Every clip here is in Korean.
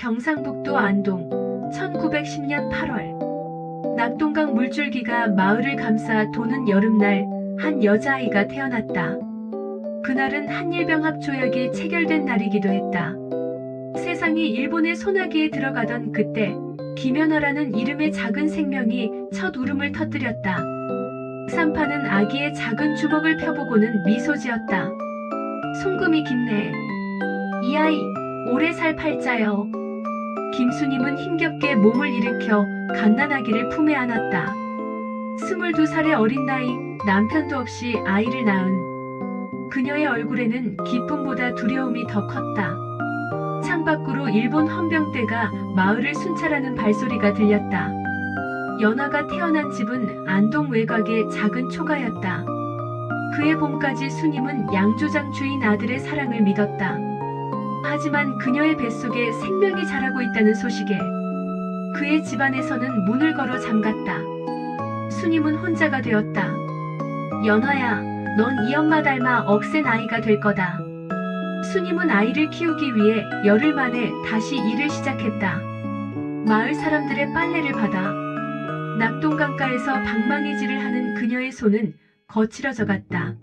경상북도 안동 1910년 8월 낙동강 물줄기가 마을을 감싸 도는 여름날 한 여자아이가 태어났다. 그날은 한일병합 조약이 체결된 날이기도 했다. 세상이 일본의 소나기에 들어가던 그때 김연아라는 이름의 작은 생명이 첫 울음을 터뜨렸다. 산파는 아기의 작은 주먹을 펴보고는 미소 지었다. 송금이 깊네. 이 아이 오래 살 팔자요. 김수님은 힘겹게 몸을 일으켜 갓난아기를 품에 안았다. 22살의 어린 나이, 남편도 없이 아이를 낳은 그녀의 얼굴에는 기쁨보다 두려움이 더 컸다. 창밖으로 일본 헌병대가 마을을 순찰하는 발소리가 들렸다. 연아가 태어난 집은 안동 외곽의 작은 초가였다. 그해 봄까지 수님은 양조장 주인 아들의 사랑을 믿었다. 하지만 그녀의 뱃속에 생명이 자라고 있다는 소식에 그의 집안에서는 문을 걸어 잠갔다. 수님은 혼자가 되었다. 연아야, 넌 이 엄마 닮아 억센 아이가 될 거다. 수님은 아이를 키우기 위해 열흘 만에 다시 일을 시작했다. 마을 사람들의 빨래를 받아 낙동강가에서 방망이질을 하는 그녀의 손은 거칠어져 갔다.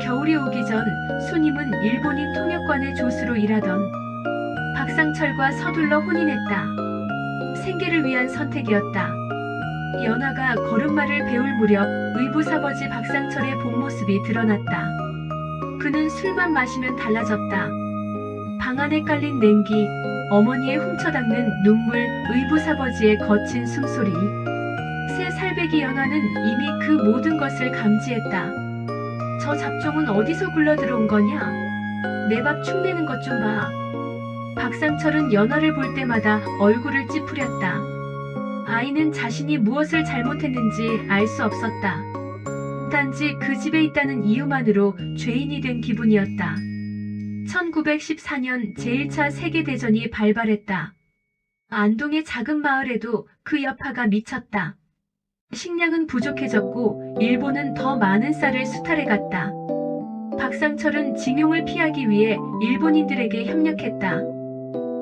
겨울이 오기 전 수님은 일본인 통역관의 조수로 일하던 박상철과 서둘러 혼인했다. 생계를 위한 선택이었다. 연아가 걸음마를 배울 무렵 의붓아버지 박상철의 본 모습이 드러났다. 그는 술만 마시면 달라졌다. 방 안에 깔린 냉기, 어머니의 훔쳐닦는 눈물, 의붓아버지의 거친 숨소리. 새 살배기 연아는 이미 그 모든 것을 감지했다. 저 잡종은 어디서 굴러들어온 거냐? 내 밥 축내는 것 좀 봐. 박상철은 연아를 볼 때마다 얼굴을 찌푸렸다. 아이는 자신이 무엇을 잘못했는지 알 수 없었다. 단지 그 집에 있다는 이유만으로 죄인이 된 기분이었다. 1914년 제1차 세계대전이 발발했다. 안동의 작은 마을에도 그 여파가 미쳤다. 식량은 부족해졌고 일본은 더 많은 쌀을 수탈해갔다. 박상철은 징용을 피하기 위해 일본인들에게 협력했다.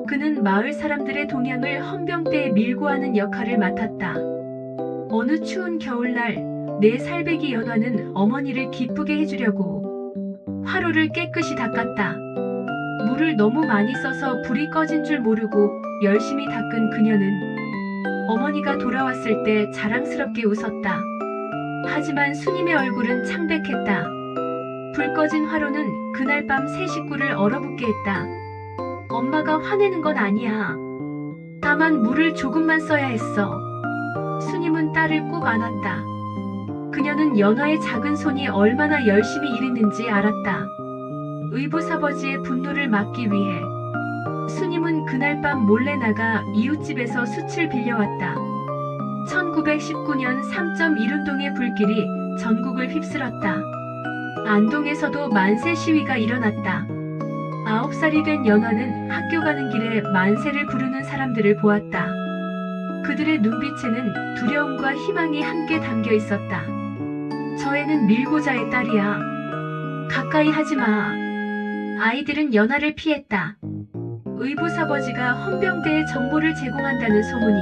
그는 마을 사람들의 동향을 헌병대에 밀고 하는 역할을 맡았다. 어느 추운 겨울날 내 살배기 연화는 어머니를 기쁘게 해주려고 화로를 깨끗이 닦았다. 물을 너무 많이 써서 불이 꺼진 줄 모르고 열심히 닦은 그녀는 어머니가 돌아왔을 때 자랑스럽게 웃었다. 하지만 수님의 얼굴은 창백했다. 불 꺼진 화로는 그날 밤 세 식구를 얼어붙게 했다. 엄마가 화내는 건 아니야. 다만 물을 조금만 써야 했어. 수님은 딸을 꼭 안았다. 그녀는 연화의 작은 손이 얼마나 열심히 일했는지 알았다. 의붓아버지의 분노를 막기 위해 수님은 그날 밤 몰래 나가 이웃집에서 숯을 빌려왔다. 1919년 3.1운동의 불길이 전국을 휩쓸었다. 안동에서도 만세 시위가 일어났다. 9살이 된 연화는 학교 가는 길에 만세를 부르는 사람들을 보았다. 그들의 눈빛에는 두려움과 희망이 함께 담겨 있었다. 저 애는 밀고자의 딸이야. 가까이 하지 마. 아이들은 연화를 피했다. 의붓아버지가 헌병대에 정보를 제공한다는 소문이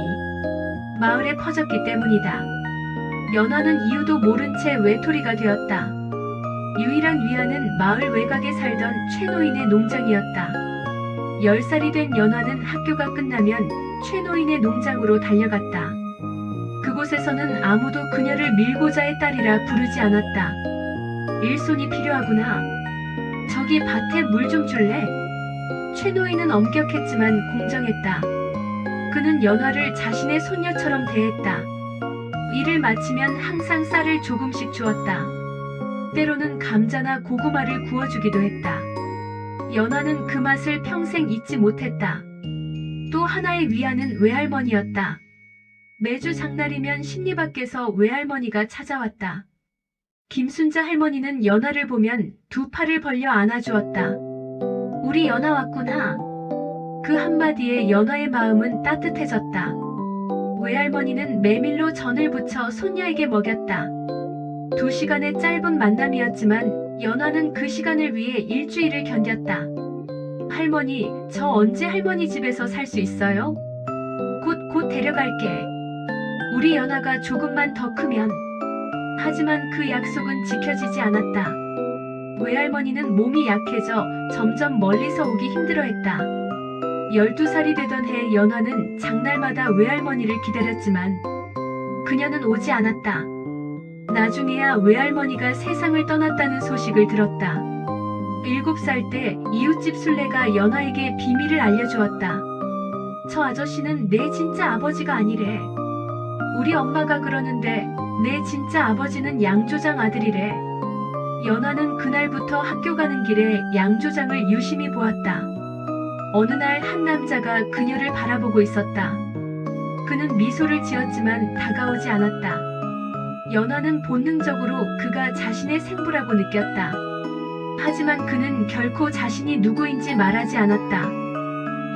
마을에 퍼졌기 때문이다. 연화는 이유도 모른 채 외톨이가 되었다. 유일한 위안은 마을 외곽에 살던 최노인의 농장이었다. 10살이 된 연화는 학교가 끝나면 최노인의 농장으로 달려갔다. 그곳에서는 아무도 그녀를 밀고자의 딸이라 부르지 않았다. 일손이 필요하구나. 저기 밭에 물 좀 줄래? 최노인은 엄격했지만 공정했다. 그는 연화를 자신의 손녀처럼 대했다. 일을 마치면 항상 쌀을 조금씩 주었다. 때로는 감자나 고구마를 구워주기도 했다. 연화는 그 맛을 평생 잊지 못했다. 또 하나의 위안은 외할머니였다. 매주 장날이면 심리 밖에서 외할머니가 찾아왔다. 김순자 할머니는 연화를 보면 두 팔을 벌려 안아주었다. 우리 연화 왔구나. 그 한마디에 연화의 마음은 따뜻해졌다. 외할머니는 메밀로 전을 부쳐 손녀에게 먹였다. 2시간의 짧은 만남이었지만 연화는 그 시간을 위해 일주일을 견뎠다. 할머니, 저 언제 할머니 집에서 살 수 있어요? 곧 데려갈게. 우리 연아가 조금만 더 크면. 하지만 그 약속은 지켜지지 않았다. 외할머니는 몸이 약해져 점점 멀리서 오기 힘들어했다. 12살이 되던 해 연화는 장날마다 외할머니를 기다렸지만 그녀는 오지 않았다. 나중에야 외할머니가 세상을 떠났다는 소식을 들었다. 7살 때 이웃집 순례가 연화에게 비밀을 알려주었다. 저 아저씨는 내 진짜 아버지가 아니래. 우리 엄마가 그러는데 내 진짜 아버지는 양조장 아들이래. 연화는 그날부터 학교 가는 길에 양조장을 유심히 보았다. 어느 날 한 남자가 그녀를 바라보고 있었다. 그는 미소를 지었지만 다가오지 않았다. 연화는 본능적으로 그가 자신의 생부라고 느꼈다. 하지만 그는 결코 자신이 누구인지 말하지 않았다.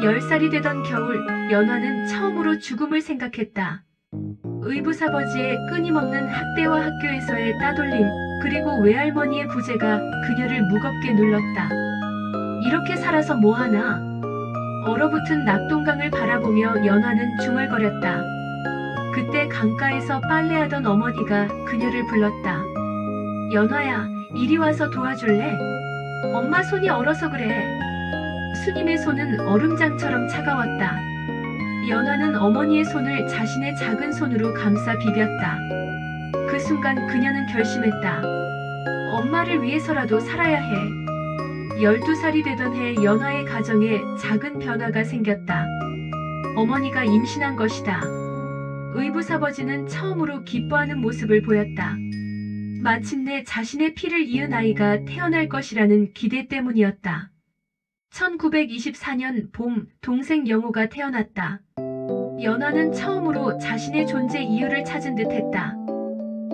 10살이 되던 겨울, 연화는 처음으로 죽음을 생각했다. 의붓아버지의 끊임없는 학대와 학교에서의 따돌림, 그리고 외할머니의 부재가 그녀를 무겁게 눌렀다. 이렇게 살아서 뭐하나? 얼어붙은 낙동강을 바라보며 연화는 중얼거렸다. 그때 강가에서 빨래하던 어머니가 그녀를 불렀다. 연화야, 이리 와서 도와줄래? 엄마 손이 얼어서 그래. 수님의 손은 얼음장처럼 차가웠다. 연화는 어머니의 손을 자신의 작은 손으로 감싸 비볐다. 그 순간 그녀는 결심했다. 엄마를 위해서라도 살아야 해. 12살이 되던 해 연화의 가정에 작은 변화가 생겼다. 어머니가 임신한 것이다. 의붓아버지는 처음으로 기뻐하는 모습을 보였다. 마침내 자신의 피를 이은 아이가 태어날 것이라는 기대 때문이었다. 1924년 봄, 동생 영호가 태어났다. 연화는 처음으로 자신의 존재 이유를 찾은 듯했다.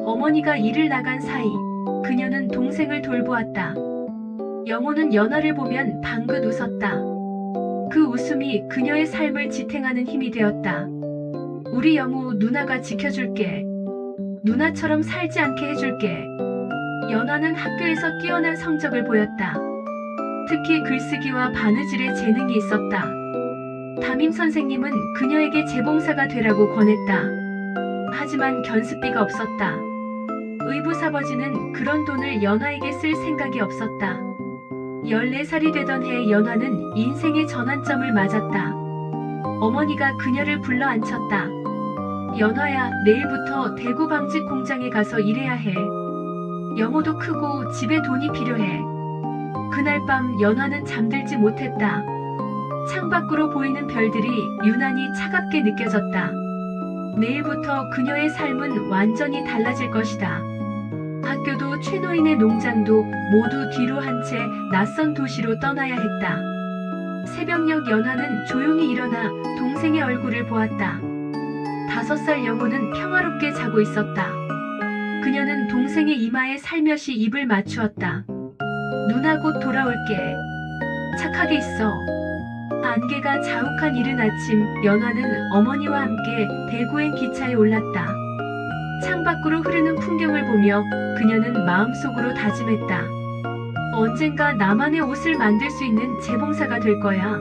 어머니가 일을 나간 사이 그녀는 동생을 돌보았다. 영호는 연화를 보면 방긋 웃었다. 그 웃음이 그녀의 삶을 지탱하는 힘이 되었다. 우리 영호, 누나가 지켜줄게. 누나처럼 살지 않게 해줄게. 연화는 학교에서 뛰어난 성적을 보였다. 특히 글쓰기와 바느질에 재능이 있었다. 담임 선생님은 그녀에게 재봉사가 되라고 권했다. 하지만 견습비가 없었다. 의붓아버지는 그런 돈을 연화에게 쓸 생각이 없었다. 14살이 되던 해 연화는 인생의 전환점을 맞았다. 어머니가 그녀를 불러 앉혔다. 연화야, 내일부터 대구 방직 공장에 가서 일해야 해. 영호도 크고 집에 돈이 필요해. 그날 밤 연화는 잠들지 못했다. 창밖으로 보이는 별들이 유난히 차갑게 느껴졌다. 내일부터 그녀의 삶은 완전히 달라질 것이다. 학교도 최노인의 농장도 모두 뒤로 한 채 낯선 도시로 떠나야 했다. 새벽녘 연화는 조용히 일어나 동생의 얼굴을 보았다. 5살 영호는 평화롭게 자고 있었다. 그녀는 동생의 이마에 살며시 입을 맞추었다. 누나 곧 돌아올게. 착하게 있어. 안개가 자욱한 이른 아침, 연화는 어머니와 함께 대구행 기차에 올랐다. 창밖으로 흐르는 풍경을 보며 그녀는 마음속으로 다짐했다. 언젠가 나만의 옷을 만들 수 있는 재봉사가 될 거야.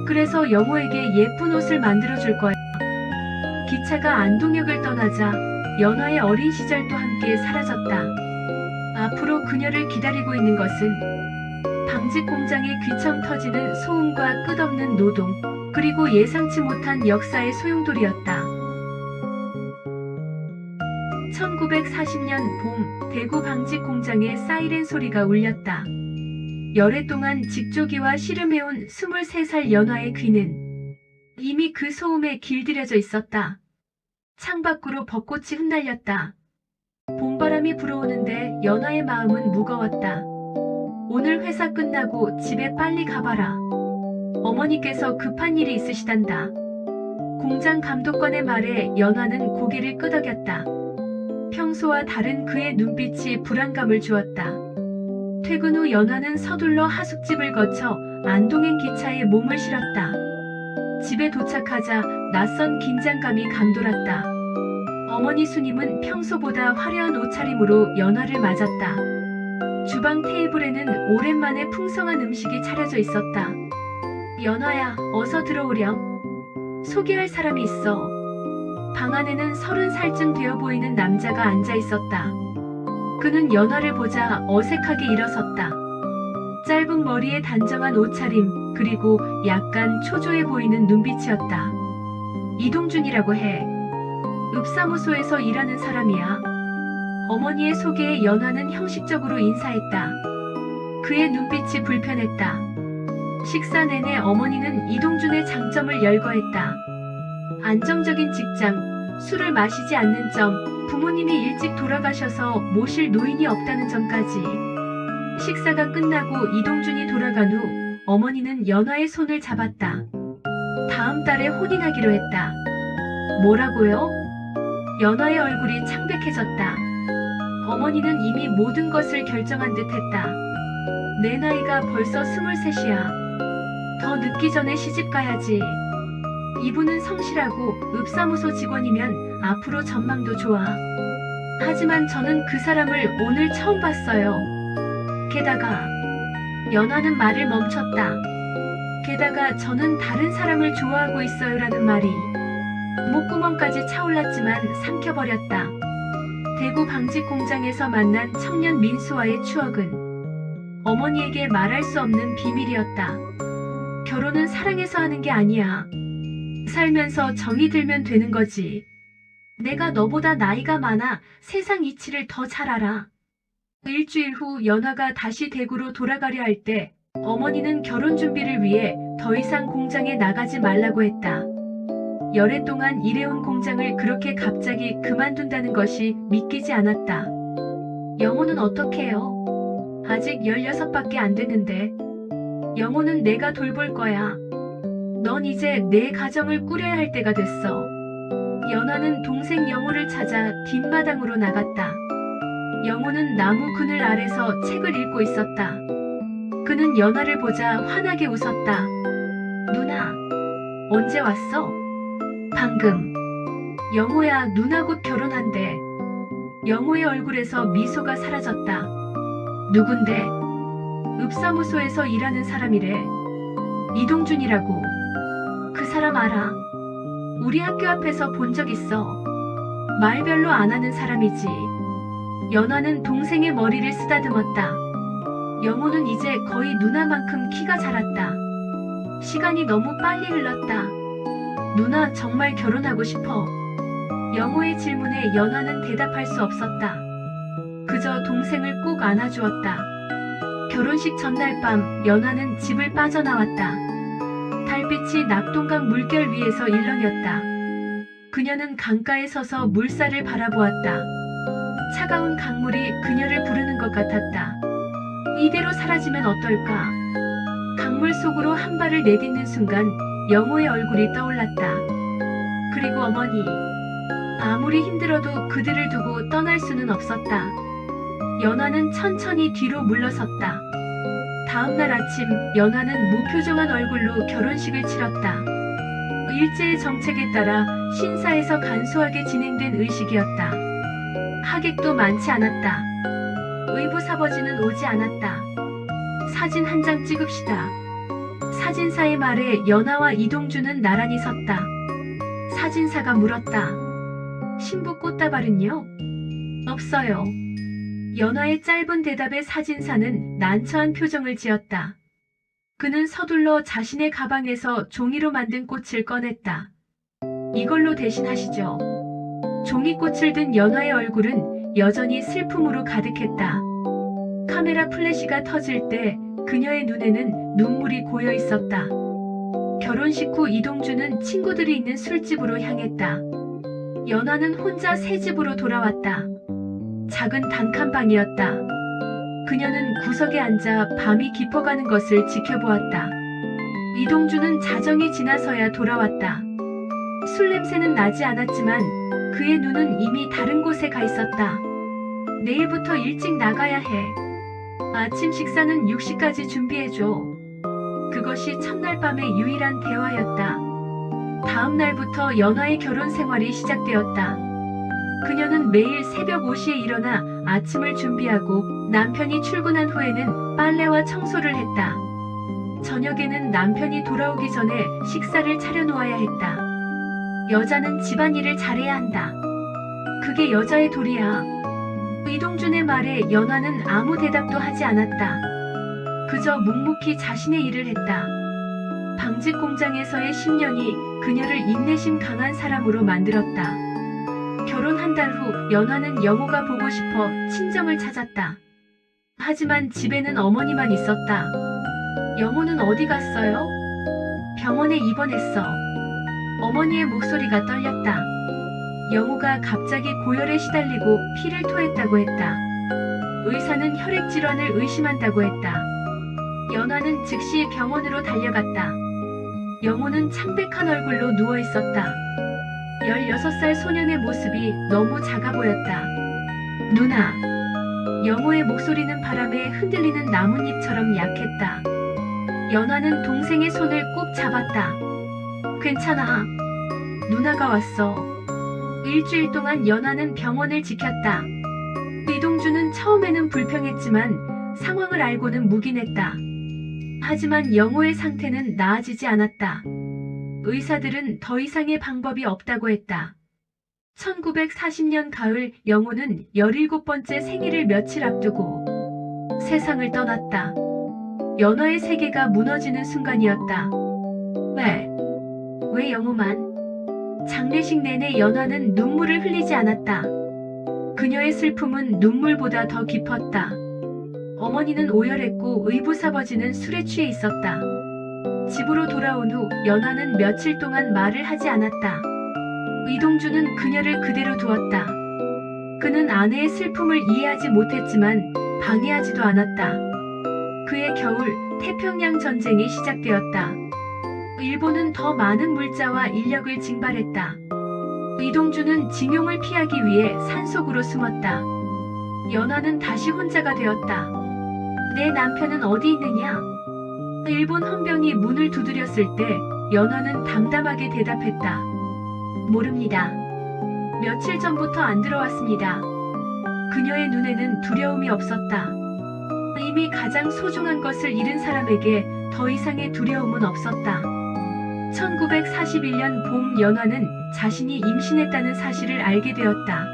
그래서 영호에게 예쁜 옷을 만들어줄 거야. 기차가 안동역을 떠나자 연화의 어린 시절도 함께 사라졌다. 앞으로 그녀를 기다리고 있는 것은 방직 공장의 귀청 터지는 소음과 끝없는 노동, 그리고 예상치 못한 역사의 소용돌이였다. 1940년 봄, 대구 방직 공장에 사이렌 소리가 울렸다. 열해 동안 직조기와 씨름해온 23살 연화의 귀는 이미 그 소음에 길들여져 있었다. 창밖으로 벚꽃이 흩날렸다. 봄바람이 불어오는데 연화의 마음은 무거웠다. 오늘 회사 끝나고 집에 빨리 가봐라. 어머니께서 급한 일이 있으시단다. 공장 감독관의 말에 연화는 고개를 끄덕였다. 평소와 다른 그의 눈빛이 불안감을 주었다. 퇴근 후 연화는 서둘러 하숙집을 거쳐 안동행 기차에 몸을 실었다. 집에 도착하자 낯선 긴장감이 감돌았다. 어머니 수님은 평소보다 화려한 옷차림으로 연화를 맞았다. 주방 테이블에는 오랜만에 풍성한 음식이 차려져 있었다. 연아야, 어서 들어오렴. 소개할 사람이 있어. 방 안에는 30살쯤 되어 보이는 남자가 앉아 있었다. 그는 연아를 보자 어색하게 일어섰다. 짧은 머리에 단정한 옷차림, 그리고 약간 초조해 보이는 눈빛이었다. 이동준이라고 해. 읍사무소에서 일하는 사람이야. 어머니의 소개에 연아는 형식적으로 인사했다. 그의 눈빛이 불편했다. 식사 내내 어머니는 이동준의 장점을 열거했다. 안정적인 직장, 술을 마시지 않는 점, 부모님이 일찍 돌아가셔서 모실 노인이 없다는 점까지. 식사가 끝나고 이동준이 돌아간 후 어머니는 연아의 손을 잡았다. 다음 달에 혼인하기로 했다. 뭐라고요? 연아의 얼굴이 창백해졌다. 어머니는 이미 모든 것을 결정한 듯 했다. 내 나이가 벌써 23이야. 더 늦기 전에 시집 가야지. 이분은 성실하고 읍사무소 직원이면 앞으로 전망도 좋아. 하지만 저는 그 사람을 오늘 처음 봤어요. 게다가 연아는 말을 멈췄다. 게다가 저는 다른 사람을 좋아하고 있어요라는 말이 목구멍까지 차올랐지만 삼켜버렸다. 대구 방직 공장에서 만난 청년 민수와의 추억은 어머니에게 말할 수 없는 비밀이었다. 결혼은 사랑해서 하는 게 아니야. 살면서 정이 들면 되는 거지. 내가 너보다 나이가 많아 세상 이치를 더 잘 알아. 일주일 후 연아가 다시 대구로 돌아가려 할 때 어머니는 결혼 준비를 위해 더 이상 공장에 나가지 말라고 했다. 열해 동안 일해온 공장을 그렇게 갑자기 그만둔다는 것이 믿기지 않았다. 영호는 어떻게 해요? 아직 16밖에 안 됐는데. 영호는 내가 돌볼 거야. 넌 이제 내 가정을 꾸려야 할 때가 됐어. 연아는 동생 영호를 찾아 뒷마당으로 나갔다. 영호는 나무 그늘 아래서 책을 읽고 있었다. 그는 연아를 보자 환하게 웃었다. 누나, 언제 왔어? 방금. 영호야, 누나 곧 결혼한대. 영호의 얼굴에서 미소가 사라졌다. 누군데? 읍사무소에서 일하는 사람이래. 이동준이라고. 그 사람 알아. 우리 학교 앞에서 본 적 있어. 말 별로 안 하는 사람이지. 연아는 동생의 머리를 쓰다듬었다. 영호는 이제 거의 누나만큼 키가 자랐다. 시간이 너무 빨리 흘렀다. 누나 정말 결혼하고 싶어. 영호의 질문에 연아는 대답할 수 없었다. 그저 동생을 꼭 안아주었다. 결혼식 전날 밤 연아는 집을 빠져나왔다. 달빛이 낙동강 물결 위에서 일렁였다. 그녀는 강가에 서서 물살을 바라보았다. 차가운 강물이 그녀를 부르는 것 같았다. 이대로 사라지면 어떨까? 강물 속으로 한 발을 내딛는 순간 영호의 얼굴이 떠올랐다. 그리고 어머니. 아무리 힘들어도 그들을 두고 떠날 수는 없었다. 연아는 천천히 뒤로 물러섰다. 다음날 아침 연아는 무표정한 얼굴로 결혼식을 치렀다. 일제의 정책에 따라 신사에서 간소하게 진행된 의식이었다. 하객도 많지 않았다. 의부 사버지는 오지 않았다. 사진 한 장 찍읍시다. 사진사의 말에 연아와 이동준은 나란히 섰다. 사진사가 물었다. 신부 꽃다발은요? 없어요. 연아의 짧은 대답에 사진사는 난처한 표정을 지었다. 그는 서둘러 자신의 가방에서 종이로 만든 꽃을 꺼냈다. 이걸로 대신하시죠. 종이꽃을 든 연아의 얼굴은 여전히 슬픔으로 가득했다. 카메라 플래시가 터질 때 그녀의 눈에는 눈물이 고여 있었다. 결혼식 후 이동준은 친구들이 있는 술집으로 향했다. 연아는 혼자 새 집으로 돌아왔다. 작은 단칸방이었다. 그녀는 구석에 앉아 밤이 깊어가는 것을 지켜보았다. 이동준은 자정이 지나서야 돌아왔다. 술 냄새는 나지 않았지만 그의 눈은 이미 다른 곳에 가 있었다. 내일부터 일찍 나가야 해. 아침 식사는 6시까지 준비해줘. 그것이 첫날 밤의 유일한 대화였다. 다음 날부터 연아의 결혼 생활이 시작되었다. 그녀는 매일 새벽 5시에 일어나 아침을 준비하고 남편이 출근한 후에는 빨래와 청소를 했다. 저녁에는 남편이 돌아오기 전에 식사를 차려놓아야 했다. 여자는 집안일을 잘해야 한다. 그게 여자의 도리야. 이동준의 말에 연화는 아무 대답도 하지 않았다. 그저 묵묵히 자신의 일을 했다. 방직 공장에서의 10년이 그녀를 인내심 강한 사람으로 만들었다. 결혼 한 달 후 연화는 영호가 보고 싶어 친정을 찾았다. 하지만 집에는 어머니만 있었다. 영호는 어디 갔어요? 병원에 입원했어. 어머니의 목소리가 떨렸다. 영호가 갑자기 고열에 시달리고 피를 토했다고 했다. 의사는 혈액 질환을 의심한다고 했다. 연화는 즉시 병원으로 달려갔다. 영호는 창백한 얼굴로 누워 있었다. 16살 소년의 모습이 너무 작아 보였다. 누나. 영호의 목소리는 바람에 흔들리는 나뭇잎처럼 약했다. 연화는 동생의 손을 꼭 잡았다. 괜찮아. 누나가 왔어. 일주일 동안 연화는 병원을 지켰다. 이동준은 처음에는 불평했지만 상황을 알고는 묵인했다. 하지만 영호의 상태는 나아지지 않았다. 의사들은 더 이상의 방법이 없다고 했다. 1940년 가을 영호는 17번째 생일을 며칠 앞두고 세상을 떠났다. 연화의 세계가 무너지는 순간이었다. 왜 영호만? 장례식 내내 연화는 눈물을 흘리지 않았다. 그녀의 슬픔은 눈물보다 더 깊었다. 어머니는 오열했고 의붓아버지는 술에 취해 있었다. 집으로 돌아온 후 연화는 며칠 동안 말을 하지 않았다. 이동준은 그녀를 그대로 두었다. 그는 아내의 슬픔을 이해하지 못했지만 방해하지도 않았다. 그해 겨울 태평양 전쟁이 시작되었다. 일본은 더 많은 물자와 인력을 징발했다. 이동준은 징용을 피하기 위해 산속으로 숨었다. 연화는 다시 혼자가 되었다. 내 남편은 어디 있느냐? 일본 헌병이 문을 두드렸을 때 연화는 담담하게 대답했다. 모릅니다. 며칠 전부터 안 들어왔습니다. 그녀의 눈에는 두려움이 없었다. 이미 가장 소중한 것을 잃은 사람에게 더 이상의 두려움은 없었다. 1941년 봄 연화는 자신이 임신했다는 사실을 알게 되었다.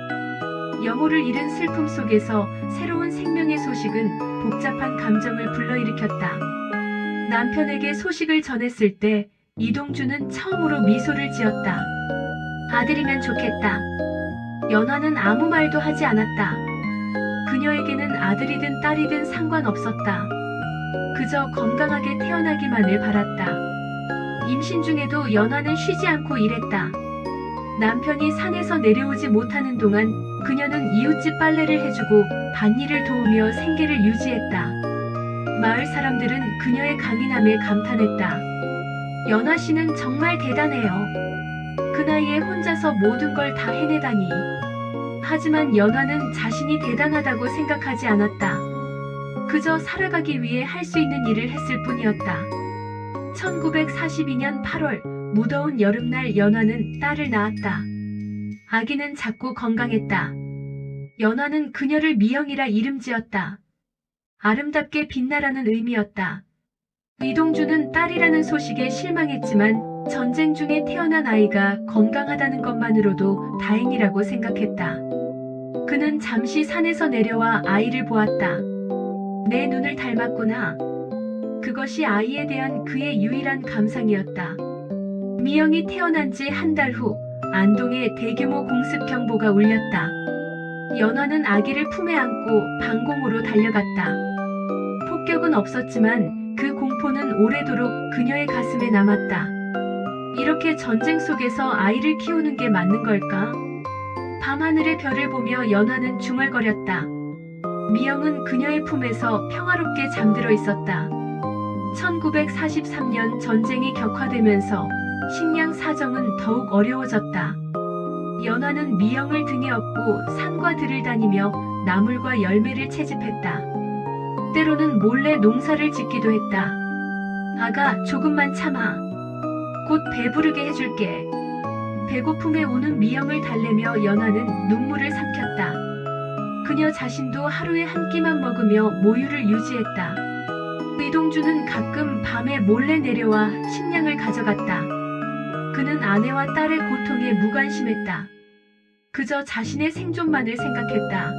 영호를 잃은 슬픔 속에서 새로운 생명의 소식은 복잡한 감정을 불러일으켰다. 남편에게 소식을 전했을 때 이동준은 처음으로 미소를 지었다. 아들이면 좋겠다. 연화는 아무 말도 하지 않았다. 그녀에게는 아들이든 딸이든 상관없었다. 그저 건강하게 태어나기만을 바랐다. 임신 중에도 연화는 쉬지 않고 일했다. 남편이 산에서 내려오지 못하는 동안 그녀는 이웃집 빨래를 해주고 밭일을 도우며 생계를 유지했다. 마을 사람들은 그녀의 강인함에 감탄했다. 연화 씨는 정말 대단해요. 그 나이에 혼자서 모든 걸 다 해내다니. 하지만 연화는 자신이 대단하다고 생각하지 않았다. 그저 살아가기 위해 할 수 있는 일을 했을 뿐이었다. 1942년 8월 무더운 여름날 연화는 딸을 낳았다. 아기는 작고 건강했다. 연화는 그녀를 미영이라 이름 지었다. 아름답게 빛나라는 의미였다. 이동준은 딸이라는 소식에 실망했지만 전쟁 중에 태어난 아이가 건강하다는 것만으로도 다행이라고 생각했다. 그는 잠시 산에서 내려와 아이를 보았다. 내 눈을 닮았구나. 그것이 아이에 대한 그의 유일한 감상이었다. 미영이 태어난 지 한 달 후 안동에 대규모 공습 경보가 울렸다. 연화는 아기를 품에 안고 방공호로 달려갔다. 폭격은 없었지만 그 공포는 오래도록 그녀의 가슴에 남았다. 이렇게 전쟁 속에서 아이를 키우는 게 맞는 걸까? 밤하늘의 별을 보며 연화는 중얼거렸다. 미영은 그녀의 품에서 평화롭게 잠들어 있었다. 1943년 전쟁이 격화되면서 식량 사정은 더욱 어려워졌다. 연화는 미영을 등에 업고 산과 들을 다니며 나물과 열매를 채집했다. 때로는 몰래 농사를 짓기도 했다. 아가, 조금만 참아. 곧 배부르게 해줄게. 배고픔에 우는 미영을 달래며 연화는 눈물을 삼켰다. 그녀 자신도 하루에 한 끼만 먹으며 모유를 유지했다. 이동주는 가끔 밤에 몰래 내려와 식량을 가져갔다. 그는 아내와 딸의 고통에 무관심했다. 그저 자신의 생존만을 생각했다.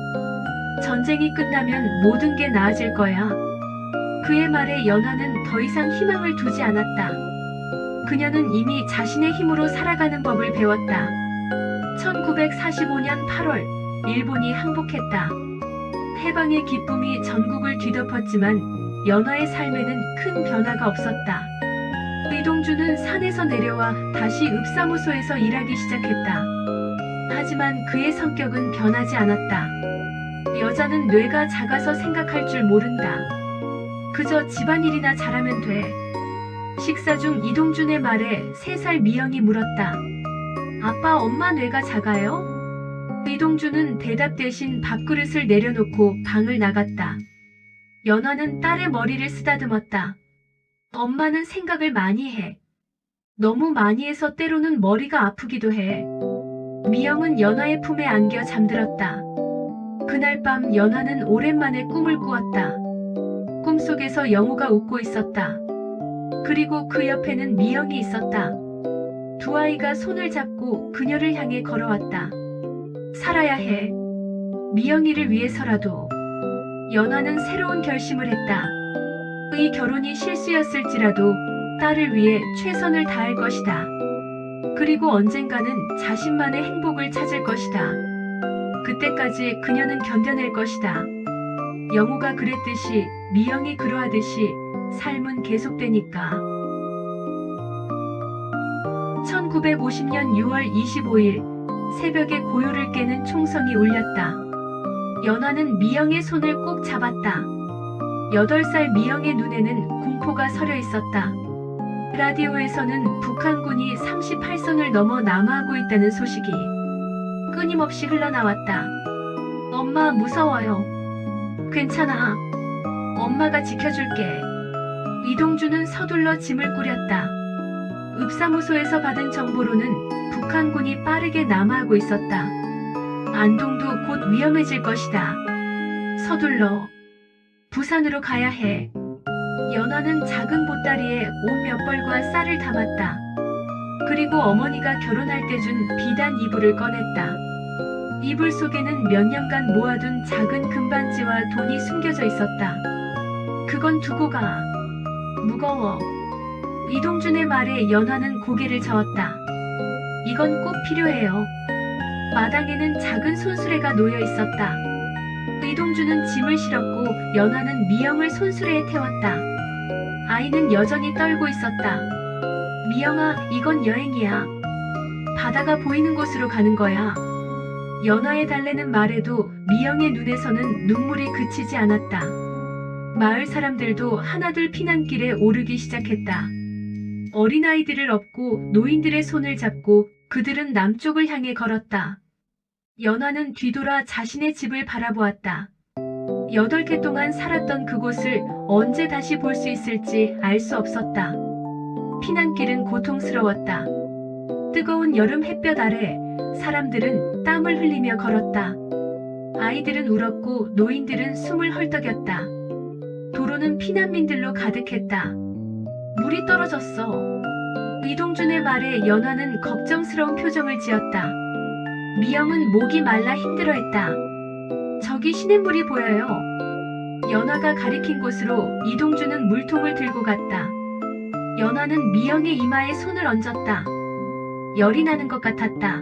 전쟁이 끝나면 모든 게 나아질 거야. 그의 말에 연화는 더 이상 희망을 두지 않았다. 그녀는 이미 자신의 힘으로 살아가는 법을 배웠다. 1945년 8월, 일본이 항복했다. 해방의 기쁨이 전국을 뒤덮었지만 연화의 삶에는 큰 변화가 없었다. 이동주는 산에서 내려와 다시 읍사무소에서 일하기 시작했다. 하지만 그의 성격은 변하지 않았다. 여자는 뇌가 작아서 생각할 줄 모른다. 그저 집안일이나 잘하면 돼. 식사 중 이동준의 말에 3살 미영이 물었다. 아빠, 엄마 뇌가 작아요? 이동준은 대답 대신 밥그릇을 내려놓고 방을 나갔다. 연화는 딸의 머리를 쓰다듬었다. 엄마는 생각을 많이 해. 너무 많이 해서 때로는 머리가 아프기도 해. 미영은 연화의 품에 안겨 잠들었다. 그날 밤 연화는 오랜만에 꿈을 꾸었다. 꿈속에서 영호가 웃고 있었다. 그리고 그 옆에는 미영이 있었다. 두 아이가 손을 잡고 그녀를 향해 걸어왔다. 살아야 해. 미영이를 위해서라도. 연화는 새로운 결심을 했다. 이 결혼이 실수였을지라도 딸을 위해 최선을 다할 것이다. 그리고 언젠가는 자신만의 행복을 찾을 것이다. 그때까지 그녀는 견뎌낼 것이다. 영호가 그랬듯이 미영이 그러하듯이 삶은 계속되니까. 1950년 6월 25일 새벽에 고요를 깨는 총성이 울렸다. 연화는 미영의 손을 꼭 잡았다. 8살 미영의 눈에는 공포가 서려 있었다. 라디오에서는 북한군이 38선을 넘어 남하하고 있다는 소식이 끊임없이 흘러나왔다. 엄마, 무서워요. 괜찮아. 엄마가 지켜줄게. 이동주는 서둘러 짐을 꾸렸다. 읍사무소에서 받은 정보로는 북한군이 빠르게 남하하고 있었다. 안동도 곧 위험해질 것이다. 서둘러. 부산으로 가야 해. 연화는 작은 보따리에 옷 몇 벌과 쌀을 담았다. 그리고 어머니가 결혼할 때 준 비단 이불을 꺼냈다. 이불 속에는 몇 년간 모아둔 작은 금반지와 돈이 숨겨져 있었다. 그건 두고 가. 무거워. 이동준의 말에 연화는 고개를 저었다. 이건 꼭 필요해요. 마당에는 작은 손수레가 놓여 있었다. 이동준은 짐을 실었고 연화는 미영을 손수레에 태웠다. 아이는 여전히 떨고 있었다. 미영아, 이건 여행이야. 바다가 보이는 곳으로 가는 거야. 연화의 달래는 말에도 미영의 눈에서는 눈물이 그치지 않았다. 마을 사람들도 하나둘 피난길에 오르기 시작했다. 어린아이들을 업고 노인들의 손을 잡고 그들은 남쪽을 향해 걸었다. 연화는 뒤돌아 자신의 집을 바라보았다. 8개 동안 살았던 그곳을 언제 다시 볼 수 있을지 알 수 없었다. 피난길은 고통스러웠다. 뜨거운 여름 햇볕 아래 사람들은 땀을 흘리며 걸었다. 아이들은 울었고 노인들은 숨을 헐떡였다. 도로는 피난민들로 가득했다. 물이 떨어졌어. 이동준의 말에 연화는 걱정스러운 표정을 지었다. 미영은 목이 말라 힘들어했다. 저기 시냇물이 보여요. 연화가 가리킨 곳으로 이동준은 물통을 들고 갔다. 연화는 미영의 이마에 손을 얹었다. 열이 나는 것 같았다.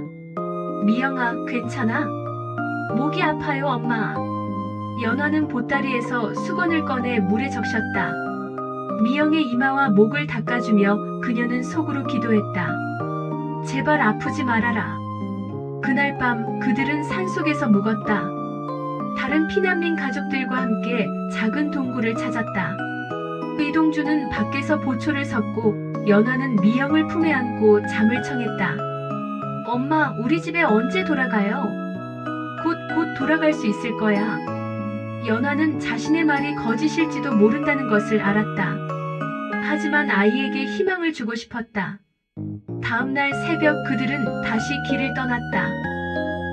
미영아, 괜찮아? 목이 아파요, 엄마. 연화는 보따리에서 수건을 꺼내 물에 적셨다. 미영의 이마와 목을 닦아주며 그녀는 속으로 기도했다. 제발 아프지 말아라. 그날 밤 그들은 산속에서 묵었다. 다른 피난민 가족들과 함께 작은 동굴을 찾았다. 이동주는 밖에서 보초를 섰고 연화는 미영을 품에 안고 잠을 청했다. 엄마, 우리 집에 언제 돌아가요? 곧 돌아갈 수 있을 거야. 연화는 자신의 말이 거짓일지도 모른다는 것을 알았다. 하지만 아이에게 희망을 주고 싶었다. 다음 날 새벽 그들은 다시 길을 떠났다.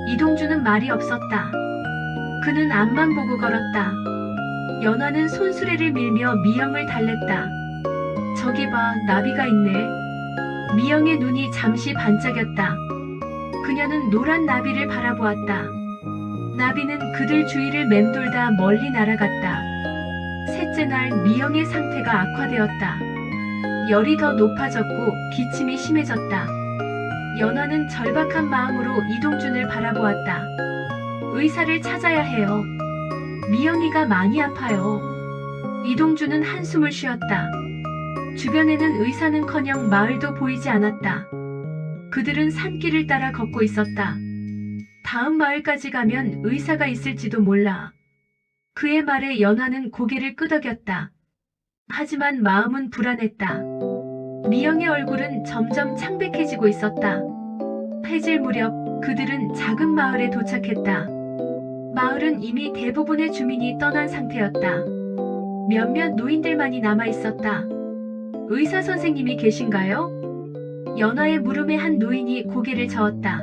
이동주는 말이 없었다. 그는 앞만 보고 걸었다. 연화는 손수레를 밀며 미영을 달랬다. 저기 봐, 나비가 있네. 미영의 눈이 잠시 반짝였다. 그녀는 노란 나비를 바라보았다. 나비는 그들 주위를 맴돌다 멀리 날아갔다. 셋째 날 미영의 상태가 악화되었다. 열이 더 높아졌고 기침이 심해졌다. 연화는 절박한 마음으로 이동준을 바라보았다. 의사를 찾아야 해요. 미영이가 많이 아파요. 이동준은 한숨을 쉬었다. 주변에는 의사는커녕 마을도 보이지 않았다. 그들은 산길을 따라 걷고 있었다. 다음 마을까지 가면 의사가 있을지도 몰라. 그의 말에 연화는 고개를 끄덕였다. 하지만 마음은 불안했다. 미영의 얼굴은 점점 창백해지고 있었다. 해질 무렵 그들은 작은 마을에 도착했다. 마을은 이미 대부분의 주민이 떠난 상태였다. 몇몇 노인들만이 남아있었다. 의사 선생님이 계신가요? 연화의 물음에 한 노인이 고개를 저었다.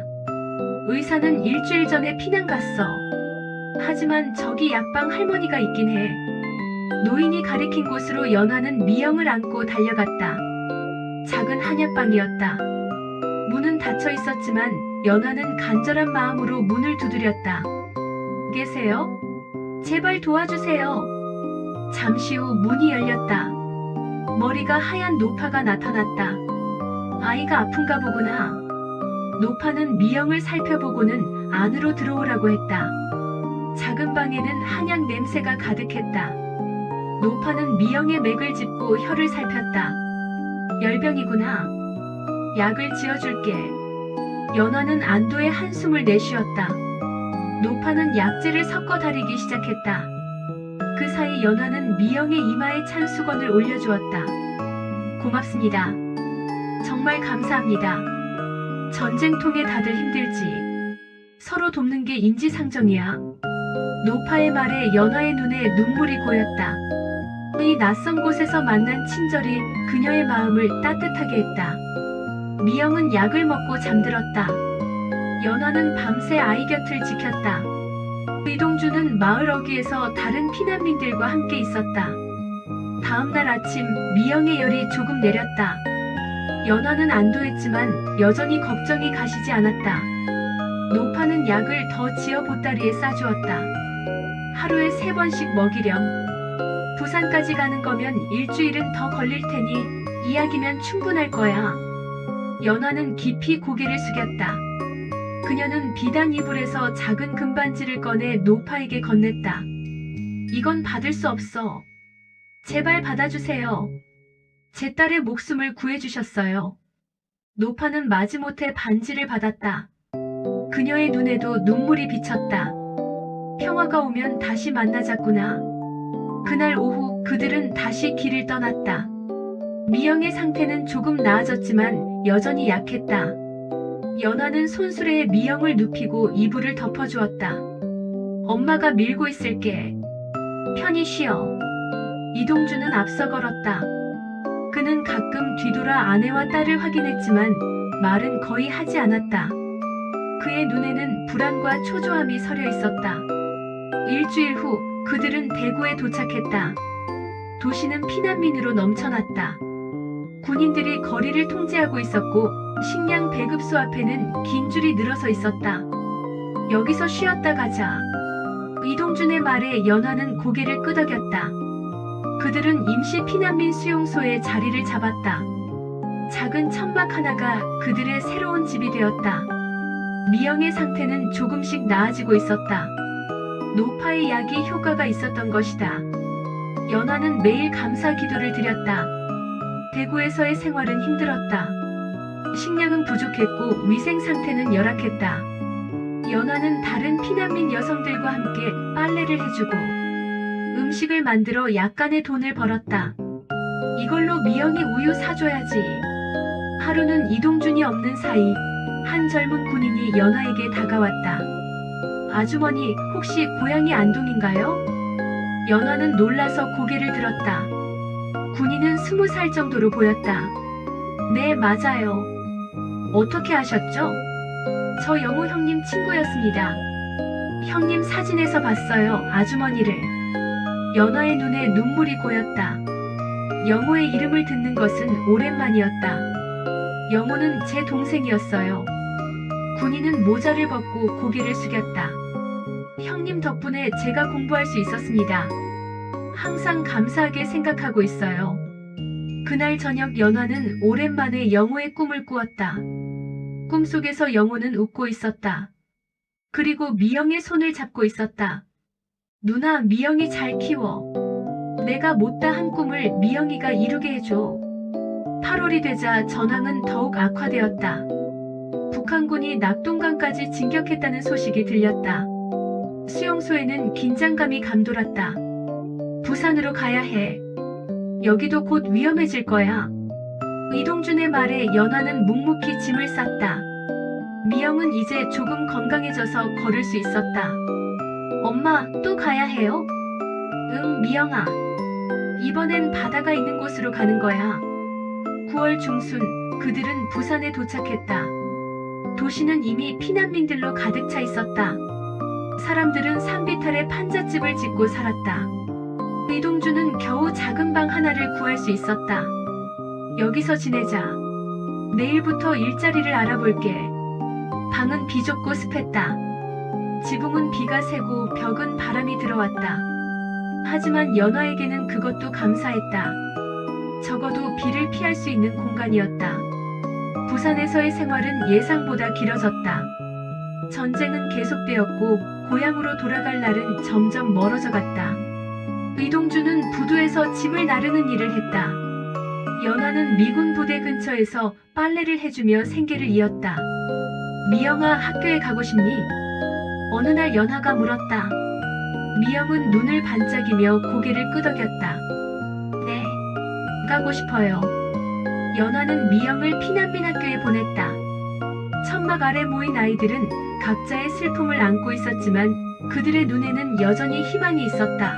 의사는 일주일 전에 피난 갔어. 하지만 저기 약방 할머니가 있긴 해. 노인이 가리킨 곳으로 연화는 미영을 안고 달려갔다. 작은 한약방이었다. 문은 닫혀 있었지만 연화는 간절한 마음으로 문을 두드렸다. 계세요? 제발 도와주세요. 잠시 후 문이 열렸다. 머리가 하얀 노파가 나타났다. 아이가 아픈가 보구나. 노파는 미영을 살펴보고는 안으로 들어오라고 했다. 작은 방에는 한약 냄새가 가득했다. 노파는 미영의 맥을 짚고 혀를 살폈다. 열병이구나. 약을 지어줄게. 연화는 안도의 한숨을 내쉬었다. 노파는 약재를 섞어 다리기 시작했다. 그 사이 연화는 미영의 이마에 찬 수건을 올려주었다. 고맙습니다. 정말 감사합니다. 전쟁통에 다들 힘들지. 서로 돕는 게 인지상정이야. 노파의 말에 연화의 눈에 눈물이 고였다. 이 낯선 곳에서 만난 친절이 그녀의 마음을 따뜻하게 했다. 미영은 약을 먹고 잠들었다. 연화는 밤새 아이 곁을 지켰다. 이동준은 마을 어귀에서 다른 피난민들과 함께 있었다. 다음날 아침 미영의 열이 조금 내렸다. 연화는 안도했지만 여전히 걱정이 가시지 않았다. 노파는 약을 더 지어 보따리에 싸주었다. 하루에 3번씩 먹이렴. 부산까지 가는 거면 일주일은 더 걸릴 테니 이야기면 충분할 거야. 연화는 깊이 고개를 숙였다. 그녀는 비단 이불에서 작은 금반지를 꺼내 노파에게 건넸다. 이건 받을 수 없어. 제발 받아주세요. 제 딸의 목숨을 구해주셨어요. 노파는 마지못해 반지를 받았다. 그녀의 눈에도 눈물이 비쳤다. 평화가 오면 다시 만나자꾸나. 그날 오후 그들은 다시 길을 떠났다. 미영의 상태는 조금 나아졌지만 여전히 약했다. 연화는 손수레에 미영을 눕히고 이불을 덮어주었다. 엄마가 밀고 있을게. 편히 쉬어. 이동준은 앞서 걸었다. 그는 가끔 뒤돌아 아내와 딸을 확인했지만 말은 거의 하지 않았다. 그의 눈에는 불안과 초조함이 서려 있었다. 일주일 후 그들은 대구에 도착했다. 도시는 피난민으로 넘쳐났다. 군인들이 거리를 통제하고 있었고 식량 배급소 앞에는 긴 줄이 늘어서 있었다. 여기서 쉬었다 가자. 이동준의 말에 연화는 고개를 끄덕였다. 그들은 임시 피난민 수용소에 자리를 잡았다. 작은 천막 하나가 그들의 새로운 집이 되었다. 미영의 상태는 조금씩 나아지고 있었다. 노파의 약이 효과가 있었던 것이다. 연화는 매일 감사 기도를 드렸다. 대구에서의 생활은 힘들었다. 식량은 부족했고 위생 상태는 열악했다. 연화는 다른 피난민 여성들과 함께 빨래를 해주고 음식을 만들어 약간의 돈을 벌었다. 이걸로 미영이 우유 사줘야지. 하루는 이동준이 없는 사이 한 젊은 군인이 연화에게 다가왔다. 아주머니, 혹시 고향이 안동인가요? 연화는 놀라서 고개를 들었다. 군인은 20살 정도로 보였다. 네, 맞아요. 어떻게 아셨죠? 저 영호 형님 친구였습니다. 형님 사진에서 봤어요, 아주머니를. 연화의 눈에 눈물이 고였다. 영호의 이름을 듣는 것은 오랜만이었다. 영호는 제 동생이었어요. 군인은 모자를 벗고 고개를 숙였다. 형님 덕분에 제가 공부할 수 있었습니다. 항상 감사하게 생각하고 있어요. 그날 저녁 연화는 오랜만에 영호의 꿈을 꾸었다. 꿈속에서 영호는 웃고 있었다. 그리고 미영의 손을 잡고 있었다. 누나, 미영이 잘 키워. 내가 못다한 꿈을 미영이가 이루게 해줘. 8월이 되자 전황은 더욱 악화되었다. 북한군이 낙동강까지 진격했다는 소식이 들렸다. 수용소에는 긴장감이 감돌았다. 부산으로 가야 해. 여기도 곧 위험해질 거야. 이동준의 말에 연화는 묵묵히 짐을 쌌다. 미영은 이제 조금 건강해져서 걸을 수 있었다. 엄마, 또 가야 해요? 응, 미영아. 이번엔 바다가 있는 곳으로 가는 거야. 9월 중순, 그들은 부산에 도착했다. 도시는 이미 피난민들로 가득 차 있었다. 사람들은 산비탈에 판잣집을 짓고 살았다. 이동준은 겨우 작은 방 하나를 구할 수 있었다. 여기서 지내자. 내일부터 일자리를 알아볼게. 방은 비좁고 습했다. 지붕은 비가 새고 벽은 바람이 들어왔다. 하지만 연화에게는 그것도 감사했다. 적어도 비를 피할 수 있는 공간이었다. 부산에서의 생활은 예상보다 길어졌다. 전쟁은 계속되었고 고향으로 돌아갈 날은 점점 멀어져 갔다. 이동준은 부두에서 짐을 나르는 일을 했다. 연화는 미군 부대 근처에서 빨래를 해주며 생계를 이었다. 미영아, 학교에 가고 싶니? 어느 날 연화가 물었다. 미영은 눈을 반짝이며 고개를 끄덕였다. 네, 가고 싶어요. 연화는 미영을 피난민 학교에 보냈다. 천막 아래 모인 아이들은 각자의 슬픔을 안고 있었지만 그들의 눈에는 여전히 희망이 있었다.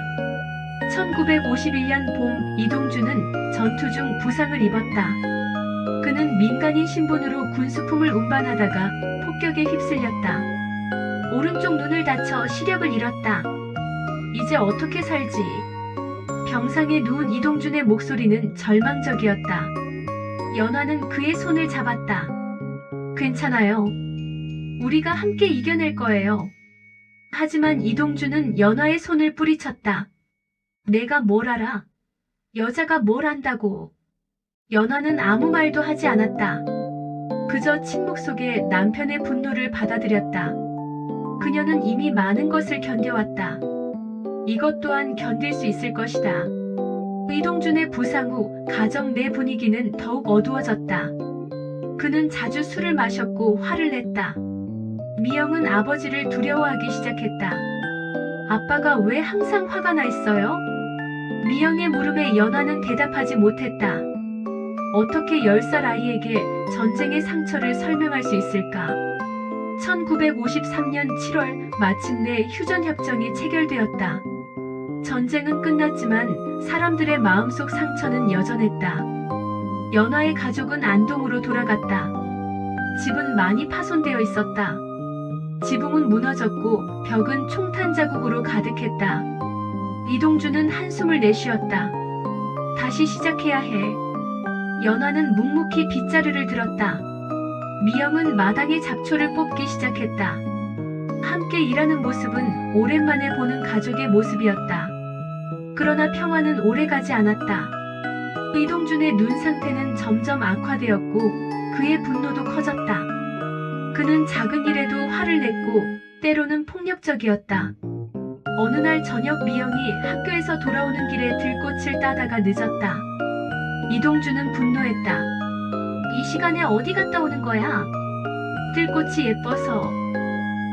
1951년 봄, 이동준은 전투 중 부상을 입었다. 그는 민간인 신분으로 군수품을 운반하다가 폭격에 휩쓸렸다. 오른쪽 눈을 다쳐 시력을 잃었다. 이제 어떻게 살지? 병상에 누운 이동준의 목소리는 절망적이었다. 연화는 그의 손을 잡았다. 괜찮아요. 우리가 함께 이겨낼 거예요. 하지만 이동준은 연화의 손을 뿌리쳤다. 내가 뭘 알아? 여자가 뭘 안다고. 연화는 아무 말도 하지 않았다. 그저 침묵 속에 남편의 분노를 받아들였다. 그녀는 이미 많은 것을 견뎌왔다. 이것 또한 견딜 수 있을 것이다. 이동준의 부상 후 가정 내 분위기는 더욱 어두워졌다. 그는 자주 술을 마셨고 화를 냈다. 미영은 아버지를 두려워하기 시작했다. 아빠가 왜 항상 화가 나 있어요? 미영의 물음에 연화는 대답하지 못했다. 어떻게 10살 아이에게 전쟁의 상처를 설명할 수 있을까? 1953년 7월 마침내 휴전협정이 체결되었다. 전쟁은 끝났지만 사람들의 마음속 상처는 여전했다. 연화의 가족은 안동으로 돌아갔다. 집은 많이 파손되어 있었다. 지붕은 무너졌고 벽은 총탄 자국으로 가득했다. 이동준은 한숨을 내쉬었다. 다시 시작해야 해. 연화는 묵묵히 빗자루를 들었다. 미영은 마당에 잡초를 뽑기 시작했다. 함께 일하는 모습은 오랜만에 보는 가족의 모습이었다. 그러나 평화는 오래가지 않았다. 이동준의 눈 상태는 점점 악화되었고 그의 분노도 커졌다. 그는 작은 일에도 화를 냈고 때로는 폭력적이었다. 어느 날 저녁 미영이 학교에서 돌아오는 길에 들꽃을 따다가 늦었다. 이동준은 분노했다. 이 시간에 어디 갔다 오는 거야? 들꽃이 예뻐서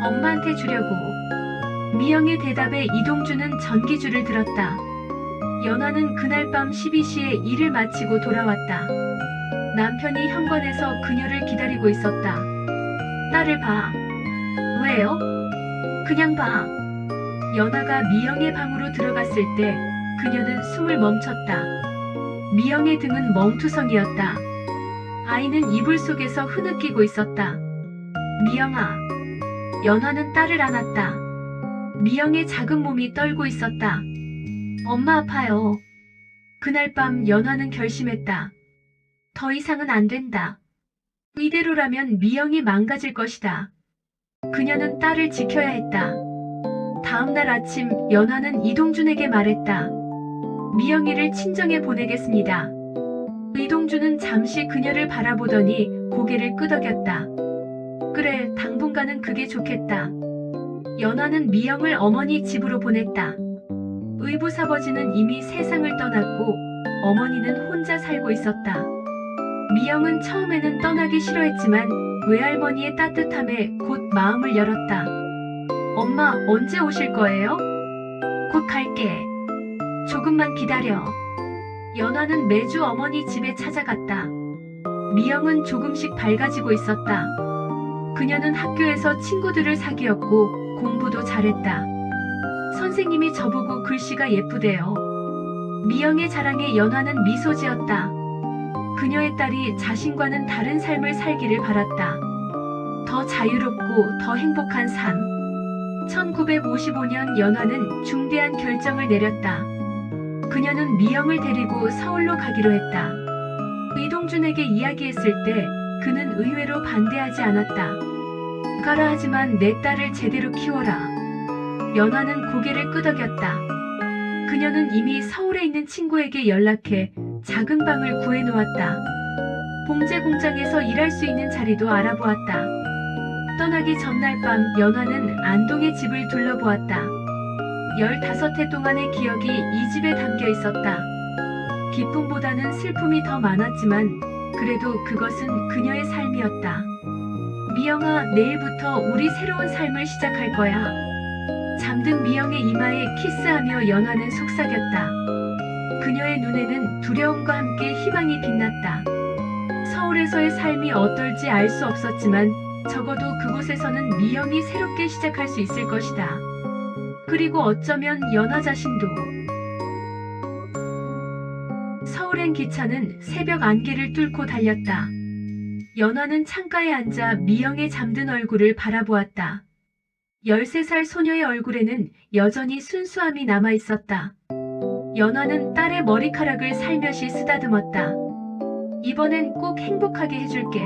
엄마한테 주려고. 미영의 대답에 이동준은 전기줄을 들었다. 연화는 그날 밤 12시에 일을 마치고 돌아왔다. 남편이 현관에서 그녀를 기다리고 있었다. 딸을 봐. 왜요? 그냥 봐. 연화가 미영의 방으로 들어갔을 때 그녀는 숨을 멈췄다. 미영의 등은 멍투성이었다. 아이는 이불 속에서 흐느끼고 있었다. 미영아. 연화는 딸을 안았다. 미영의 작은 몸이 떨고 있었다. 엄마 아파요. 그날 밤 연화는 결심했다. 더 이상은 안 된다. 이대로라면 미영이 망가질 것이다. 그녀는 딸을 지켜야 했다. 다음날 아침 연화는 이동준에게 말했다. 미영이를 친정에 보내겠습니다. 이동준은 잠시 그녀를 바라보더니 고개를 끄덕였다. 그래, 당분간은 그게 좋겠다. 연화는 미영을 어머니 집으로 보냈다. 의붓아버지는 이미 세상을 떠났고 어머니는 혼자 살고 있었다. 미영은 처음에는 떠나기 싫어했지만 외할머니의 따뜻함에 곧 마음을 열었다. 엄마, 언제 오실 거예요? 곧 갈게. 조금만 기다려. 연화는 매주 어머니 집에 찾아갔다. 미영은 조금씩 밝아지고 있었다. 그녀는 학교에서 친구들을 사귀었고 공부도 잘했다. 선생님이 저보고 글씨가 예쁘대요. 미영의 자랑에 연화는 미소 지었다. 그녀의 딸이 자신과는 다른 삶을 살기를 바랐다. 더 자유롭고 더 행복한 삶. 1955년 연화는 중대한 결정을 내렸다. 그녀는 미영을 데리고 서울로 가기로 했다. 이동준에게 이야기했을 때 그는 의외로 반대하지 않았다. 가라, 하지만 내 딸을 제대로 키워라. 연화는 고개를 끄덕였다. 그녀는 이미 서울에 있는 친구에게 연락해 작은 방을 구해놓았다. 봉제 공장에서 일할 수 있는 자리도 알아보았다. 떠나기 전날 밤 연화는 안동의 집을 둘러보았다. 15해 동안의 기억이 이 집에 담겨 있었다. 기쁨보다는 슬픔이 더 많았지만 그래도 그것은 그녀의 삶이었다. 미영아, 내일부터 우리 새로운 삶을 시작할 거야. 잠든 미영의 이마에 키스하며 연화는 속삭였다. 그녀의 눈에는 두려움과 함께 희망이 빛났다. 서울에서의 삶이 어떨지 알 수 없었지만 적어도 그곳에서는 미영이 새롭게 시작할 수 있을 것이다. 그리고 어쩌면 연화 자신도. 서울행 기차는 새벽 안개를 뚫고 달렸다. 연화는 창가에 앉아 미영의 잠든 얼굴을 바라보았다. 13살 소녀의 얼굴에는 여전히 순수함이 남아 있었다. 연화는 딸의 머리카락을 살며시 쓰다듬었다. 이번엔 꼭 행복하게 해줄게.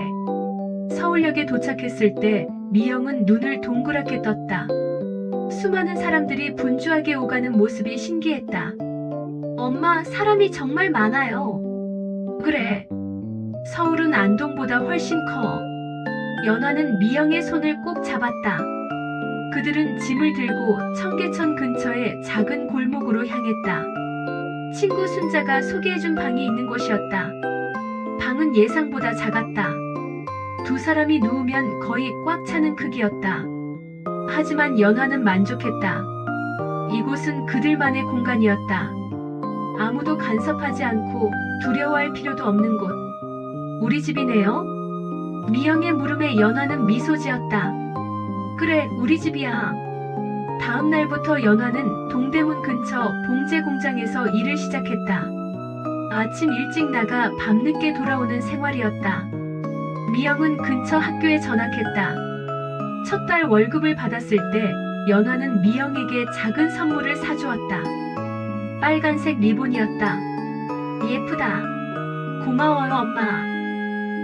서울역에 도착했을 때 미영은 눈을 동그랗게 떴다. 수많은 사람들이 분주하게 오가는 모습이 신기했다. 엄마, 사람이 정말 많아요. 그래. 서울은 안동보다 훨씬 커. 연화는 미영의 손을 꼭 잡았다. 그들은 짐을 들고 청계천 근처의 작은 골목으로 향했다. 친구 순자가 소개해준 방이 있는 곳이었다. 방은 예상보다 작았다. 두 사람이 누우면 거의 꽉 차는 크기였다. 하지만 연화는 만족했다. 이곳은 그들만의 공간이었다. 아무도 간섭하지 않고 두려워할 필요도 없는 곳. 우리 집이네요. 미영의 물음에 연화는 미소 지었다. 그래, 우리 집이야. 다음 날부터 연화는 동대문 근처 봉제 공장에서 일을 시작했다. 아침 일찍 나가 밤늦게 돌아오는 생활이었다. 미영은 근처 학교에 전학했다. 첫 달 월급을 받았을 때 연화는 미영에게 작은 선물을 사주었다. 빨간색 리본이었다. 예쁘다. 고마워요, 엄마.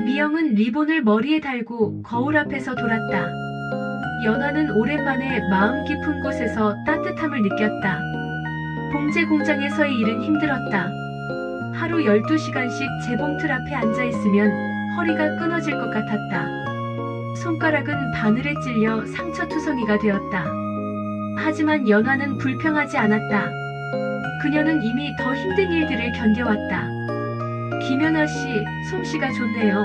미영은 리본을 머리에 달고 거울 앞에서 돌았다. 연화는 오랜만에 마음 깊은 곳에서 따뜻함을 느꼈다. 봉제 공장에서의 일은 힘들었다. 하루 12시간씩 재봉틀 앞에 앉아있으면 허리가 끊어질 것 같았다. 손가락은 바늘에 찔려 상처투성이가 되었다. 하지만 연화는 불평하지 않았다. 그녀는 이미 더 힘든 일들을 견뎌왔다. 김연아 씨, 솜씨가 좋네요.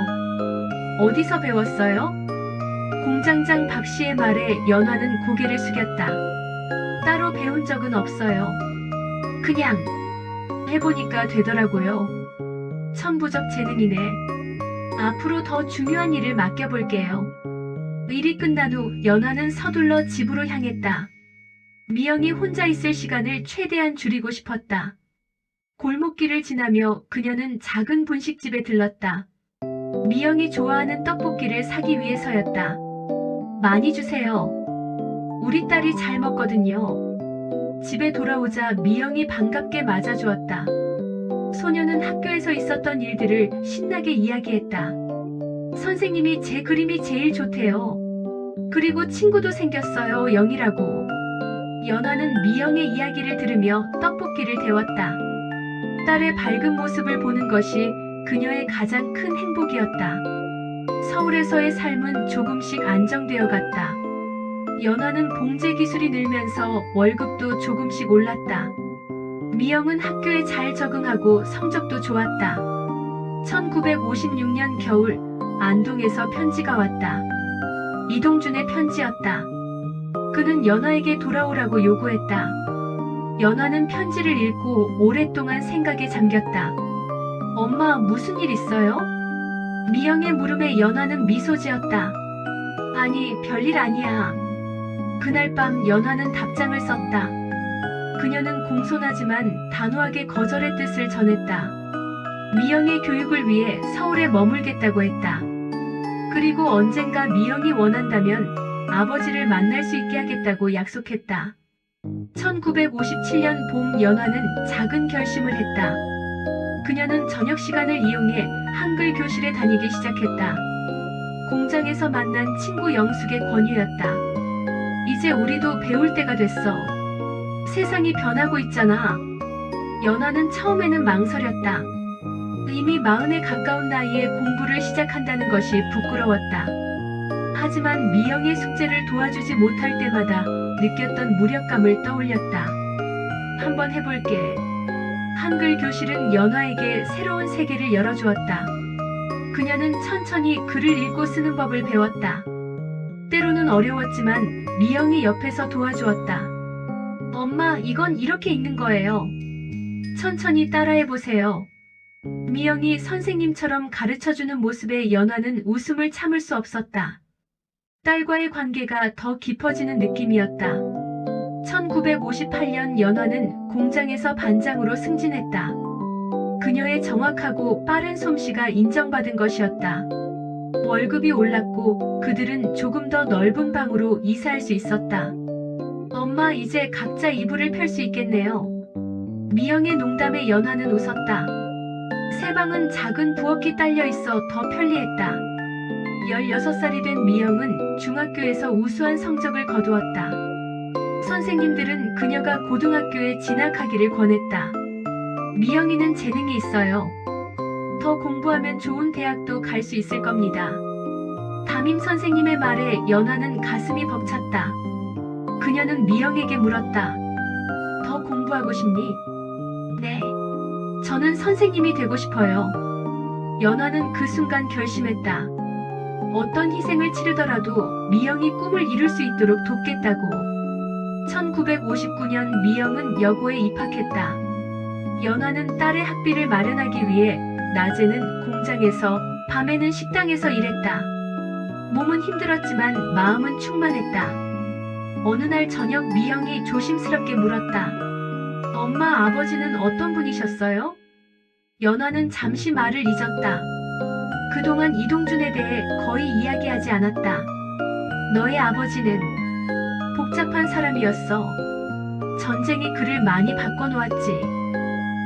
어디서 배웠어요? 공장장 박 씨의 말에 연화는 고개를 숙였다. 따로 배운 적은 없어요. 그냥 해보니까 되더라고요. 천부적 재능이네. 앞으로 더 중요한 일을 맡겨볼게요. 일이 끝난 후 연화는 서둘러 집으로 향했다. 미영이 혼자 있을 시간을 최대한 줄이고 싶었다. 골목길을 지나며 그녀는 작은 분식집에 들렀다. 미영이 좋아하는 떡볶이를 사기 위해서였다. 많이 주세요. 우리 딸이 잘 먹거든요. 집에 돌아오자 미영이 반갑게 맞아주었다. 소녀는 학교에서 있었던 일들을 신나게 이야기했다. 선생님이 제 그림이 제일 좋대요. 그리고 친구도 생겼어요, 영이라고. 연아는 미영의 이야기를 들으며 떡볶이를 데웠다. 딸의 밝은 모습을 보는 것이 그녀의 가장 큰 행복이었다. 서울에서의 삶은 조금씩 안정되어 갔다. 연아는 봉제 기술이 늘면서 월급도 조금씩 올랐다. 미영은 학교에 잘 적응하고 성적도 좋았다. 1956년 겨울 안동에서 편지가 왔다. 이동준의 편지였다. 그는 연아에게 돌아오라고 요구했다. 연아는 편지를 읽고 오랫동안 생각에 잠겼다. 엄마, 무슨 일 있어요? 미영의 물음에 연아는 미소 지었다. 아니, 별일 아니야. 그날 밤 연아는 답장을 썼다. 그녀는 공손하지만 단호하게 거절의 뜻을 전했다. 미영의 교육을 위해 서울에 머물겠다고 했다. 그리고 언젠가 미영이 원한다면 아버지를 만날 수 있게 하겠다고 약속했다. 1957년 봄 연아는 작은 결심을 했다. 그녀는 저녁 시간을 이용해 한글 교실에 다니기 시작했다. 공장에서 만난 친구 영숙의 권유였다. 이제 우리도 배울 때가 됐어. 세상이 변하고 있잖아. 연아는 처음에는 망설였다. 이미 40에 가까운 나이에 공부를 시작한다는 것이 부끄러웠다. 하지만 미영의 숙제를 도와주지 못할 때마다 느꼈던 무력감을 떠올렸다. 한번 해볼게. 한글 교실은 연아에게 새로운 세계를 열어주었다. 그녀는 천천히 글을 읽고 쓰는 법을 배웠다. 때로는 어려웠지만 미영이 옆에서 도와주었다. 엄마, 이건 이렇게 읽는 거예요. 천천히 따라해보세요. 미영이 선생님처럼 가르쳐주는 모습에 연아는 웃음을 참을 수 없었다. 딸과의 관계가 더 깊어지는 느낌이었다. 1958년 연아는 공장에서 반장으로 승진했다. 그녀의 정확하고 빠른 솜씨가 인정받은 것이었다. 월급이 올랐고 그들은 조금 더 넓은 방으로 이사할 수 있었다. 엄마, 이제 각자 이불을 펼 수 있겠네요. 미영의 농담에 연아는 웃었다. 새 방은 작은 부엌이 딸려 있어 더 편리했다. 16살이 된 미영은 중학교에서 우수한 성적을 거두었다. 선생님들은 그녀가 고등학교에 진학하기를 권했다. 미영이는 재능이 있어요. 더 공부하면 좋은 대학도 갈 수 있을 겁니다. 담임 선생님의 말에 연아는 가슴이 벅찼다. 그녀는 미영에게 물었다. 더 공부하고 싶니? 네. 저는 선생님이 되고 싶어요. 연아는 그 순간 결심했다. 어떤 희생을 치르더라도 미영이 꿈을 이룰 수 있도록 돕겠다고. 1959년 미영은 여고에 입학했다. 연아는 딸의 학비를 마련하기 위해 낮에는 공장에서, 밤에는 식당에서 일했다. 몸은 힘들었지만 마음은 충만했다. 어느 날 저녁 미영이 조심스럽게 물었다. 엄마, 아버지는 어떤 분이셨어요? 연아는 잠시 말을 잊었다. 그동안 이동준에 대해 거의 이야기하지 않았다. 너의 아버지는 복잡한 사람이었어. 전쟁이 그를 많이 바꿔놓았지.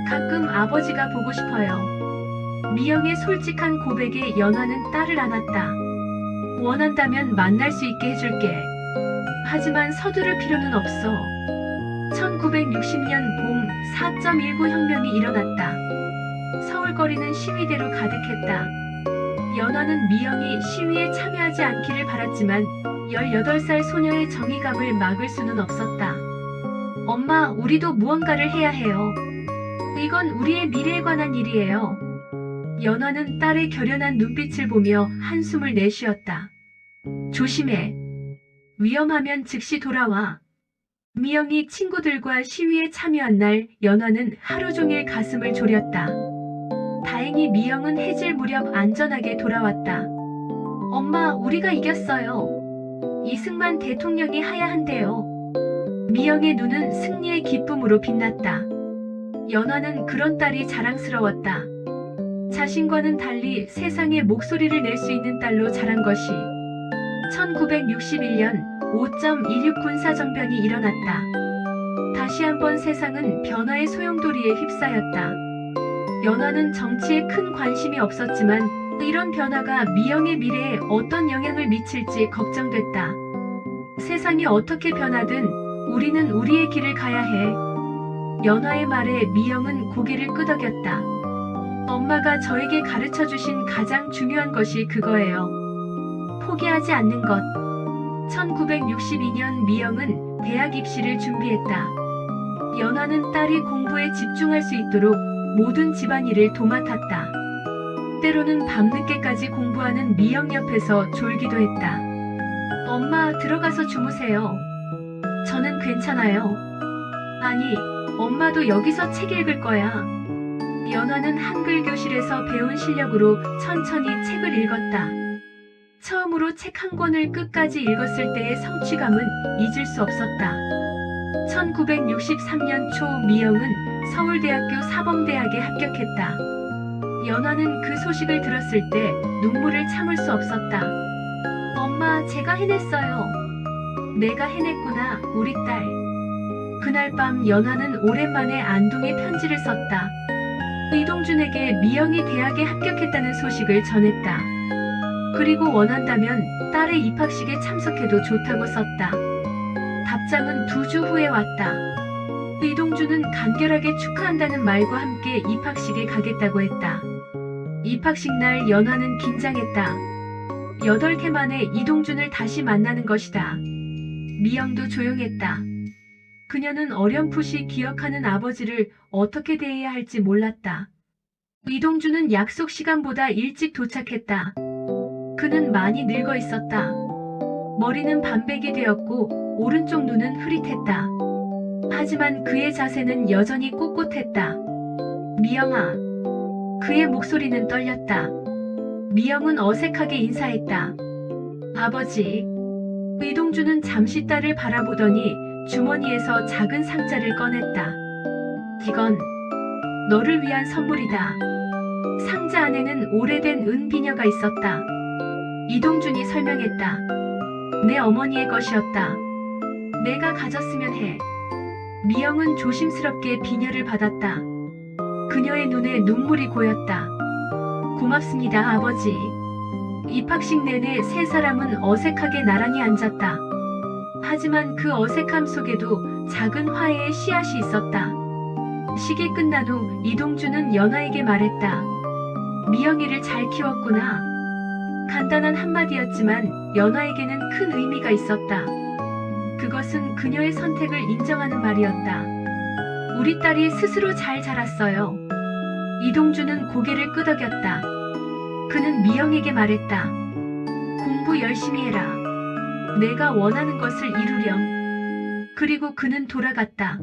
가끔 아버지가 보고 싶어요. 미영의 솔직한 고백에 연아는 딸을 안았다. 원한다면 만날 수 있게 해줄게. 하지만 서두를 필요는 없어. 1960년 봄 4.19 혁명이 일어났다. 서울 거리는 시위대로 가득했다. 연아는 미영이 시위에 참여하지 않기를 바랐지만 18살 소녀의 정의감을 막을 수는 없었다. 엄마, 우리도 무언가를 해야 해요. 이건 우리의 미래에 관한 일이에요. 연아는 딸의 결연한 눈빛을 보며 한숨을 내쉬었다. 조심해. 위험하면 즉시 돌아와. 미영이 친구들과 시위에 참여한 날 연아는 하루 종일 가슴을 졸였다. 다행히 미영은 해질 무렵 안전하게 돌아왔다. 엄마, 우리가 이겼어요. 이승만 대통령이 하야한대요. 미영의 눈은 승리의 기쁨으로 빛났다. 연아는 그런 딸이 자랑스러웠다. 자신과는 달리 세상에 목소리를 낼 수 있는 딸로 자란 것이. 1961년 5.16 군사정변이 일어났다. 다시 다시 한번 세상은 변화의 소용돌이에 휩싸였다. 연화는 정치에 큰 관심이 없었지만 이런 변화가 미영의 미래에 어떤 영향을 미칠지 걱정됐다. 세상이 어떻게 변하든 우리는 우리의 길을 가야 해. 연화의 말에 미영은 고개를 끄덕였다. 엄마가 저에게 가르쳐 주신 가장 중요한 것이 그거예요. 포기하지 않는 것. 1962년 미영은 대학 입시를 준비했다. 연화는 딸이 공부에 집중할 수 있도록 모든 집안일을 도맡았다. 때로는 밤늦게까지 공부하는 미영 옆에서 졸기도 했다. 엄마, 들어가서 주무세요. 저는 괜찮아요. 아니, 엄마도 여기서 책 읽을 거야. 연화는 한글 교실에서 배운 실력으로 천천히 책을 읽었다. 처음으로 책 한 권을 끝까지 읽었을 때의 성취감은 잊을 수 없었다. 1963년 초 미영은 서울대학교 사범대학에 합격했다. 연화는 그 소식을 들었을 때 눈물을 참을 수 없었다. 엄마, 제가 해냈어요. 내가 해냈구나, 우리 딸. 그날 밤 연화는 오랜만에 안동에 편지를 썼다. 이동준에게 미영이 대학에 합격했다는 소식을 전했다. 그리고 원한다면 딸의 입학식에 참석해도 좋다고 썼다. 답장은 2주 후에 왔다. 이동준은 간결하게 축하한다는 말과 함께 입학식에 가겠다고 했다. 입학식 날 연화는 긴장했다. 8해 만에 이동준을 다시 만나는 것이다. 미영도 조용했다. 그녀는 어렴풋이 기억하는 아버지를 어떻게 대해야 할지 몰랐다. 이동준은 약속 시간보다 일찍 도착했다. 그는 많이 늙어 있었다. 머리는 반백이 되었고 오른쪽 눈은 흐릿했다. 하지만 그의 자세는 여전히 꼿꼿했다. 미영아. 그의 목소리는 떨렸다. 미영은 어색하게 인사했다. 아버지. 이동준은 잠시 딸을 바라보더니 주머니에서 작은 상자를 꺼냈다. 이건 너를 위한 선물이다. 상자 안에는 오래된 은비녀가 있었다. 이동준이 설명했다. 내 어머니의 것이었다. 내가 가졌으면 해. 미영은 조심스럽게 비녀를 받았다. 그녀의 눈에 눈물이 고였다. 고맙습니다, 아버지. 입학식 내내 세 사람은 어색하게 나란히 앉았다. 하지만 그 어색함 속에도 작은 화해의 씨앗이 있었다. 식이 끝난 후 이동준은 연화에게 말했다. 미영이를 잘 키웠구나. 간단한 한마디였지만 연화에게는 큰 의미가 있었다. 그것은 그녀의 선택을 인정하는 말이었다. 우리 딸이 스스로 잘 자랐어요. 이동준은 고개를 끄덕였다. 그는 미영에게 말했다. 공부 열심히 해라. 내가 원하는 것을 이루렴. 그리고 그는 돌아갔다.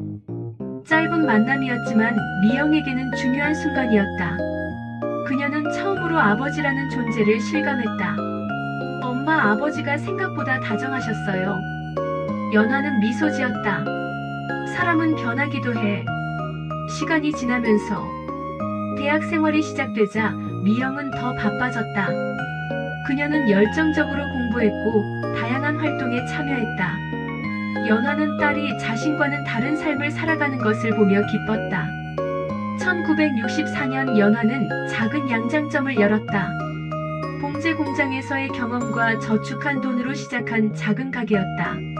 짧은 만남이었지만 미영에게는 중요한 순간이었다. 그녀는 처음으로 아버지라는 존재를 실감했다. 엄마, 아버지가 생각보다 다정하셨어요. 연화는 미소 지었다. 사람은 변하기도 해. 시간이 지나면서 대학 생활이 시작되자 미영은 더 바빠졌다. 그녀는 열정적으로 공부했고 다양한 활동에 참여했다. 연화는 딸이 자신과는 다른 삶을 살아가는 것을 보며 기뻤다. 1964년 연화는 작은 양장점을 열었다. 봉제 공장에서의 경험과 저축한 돈으로 시작한 작은 가게였다.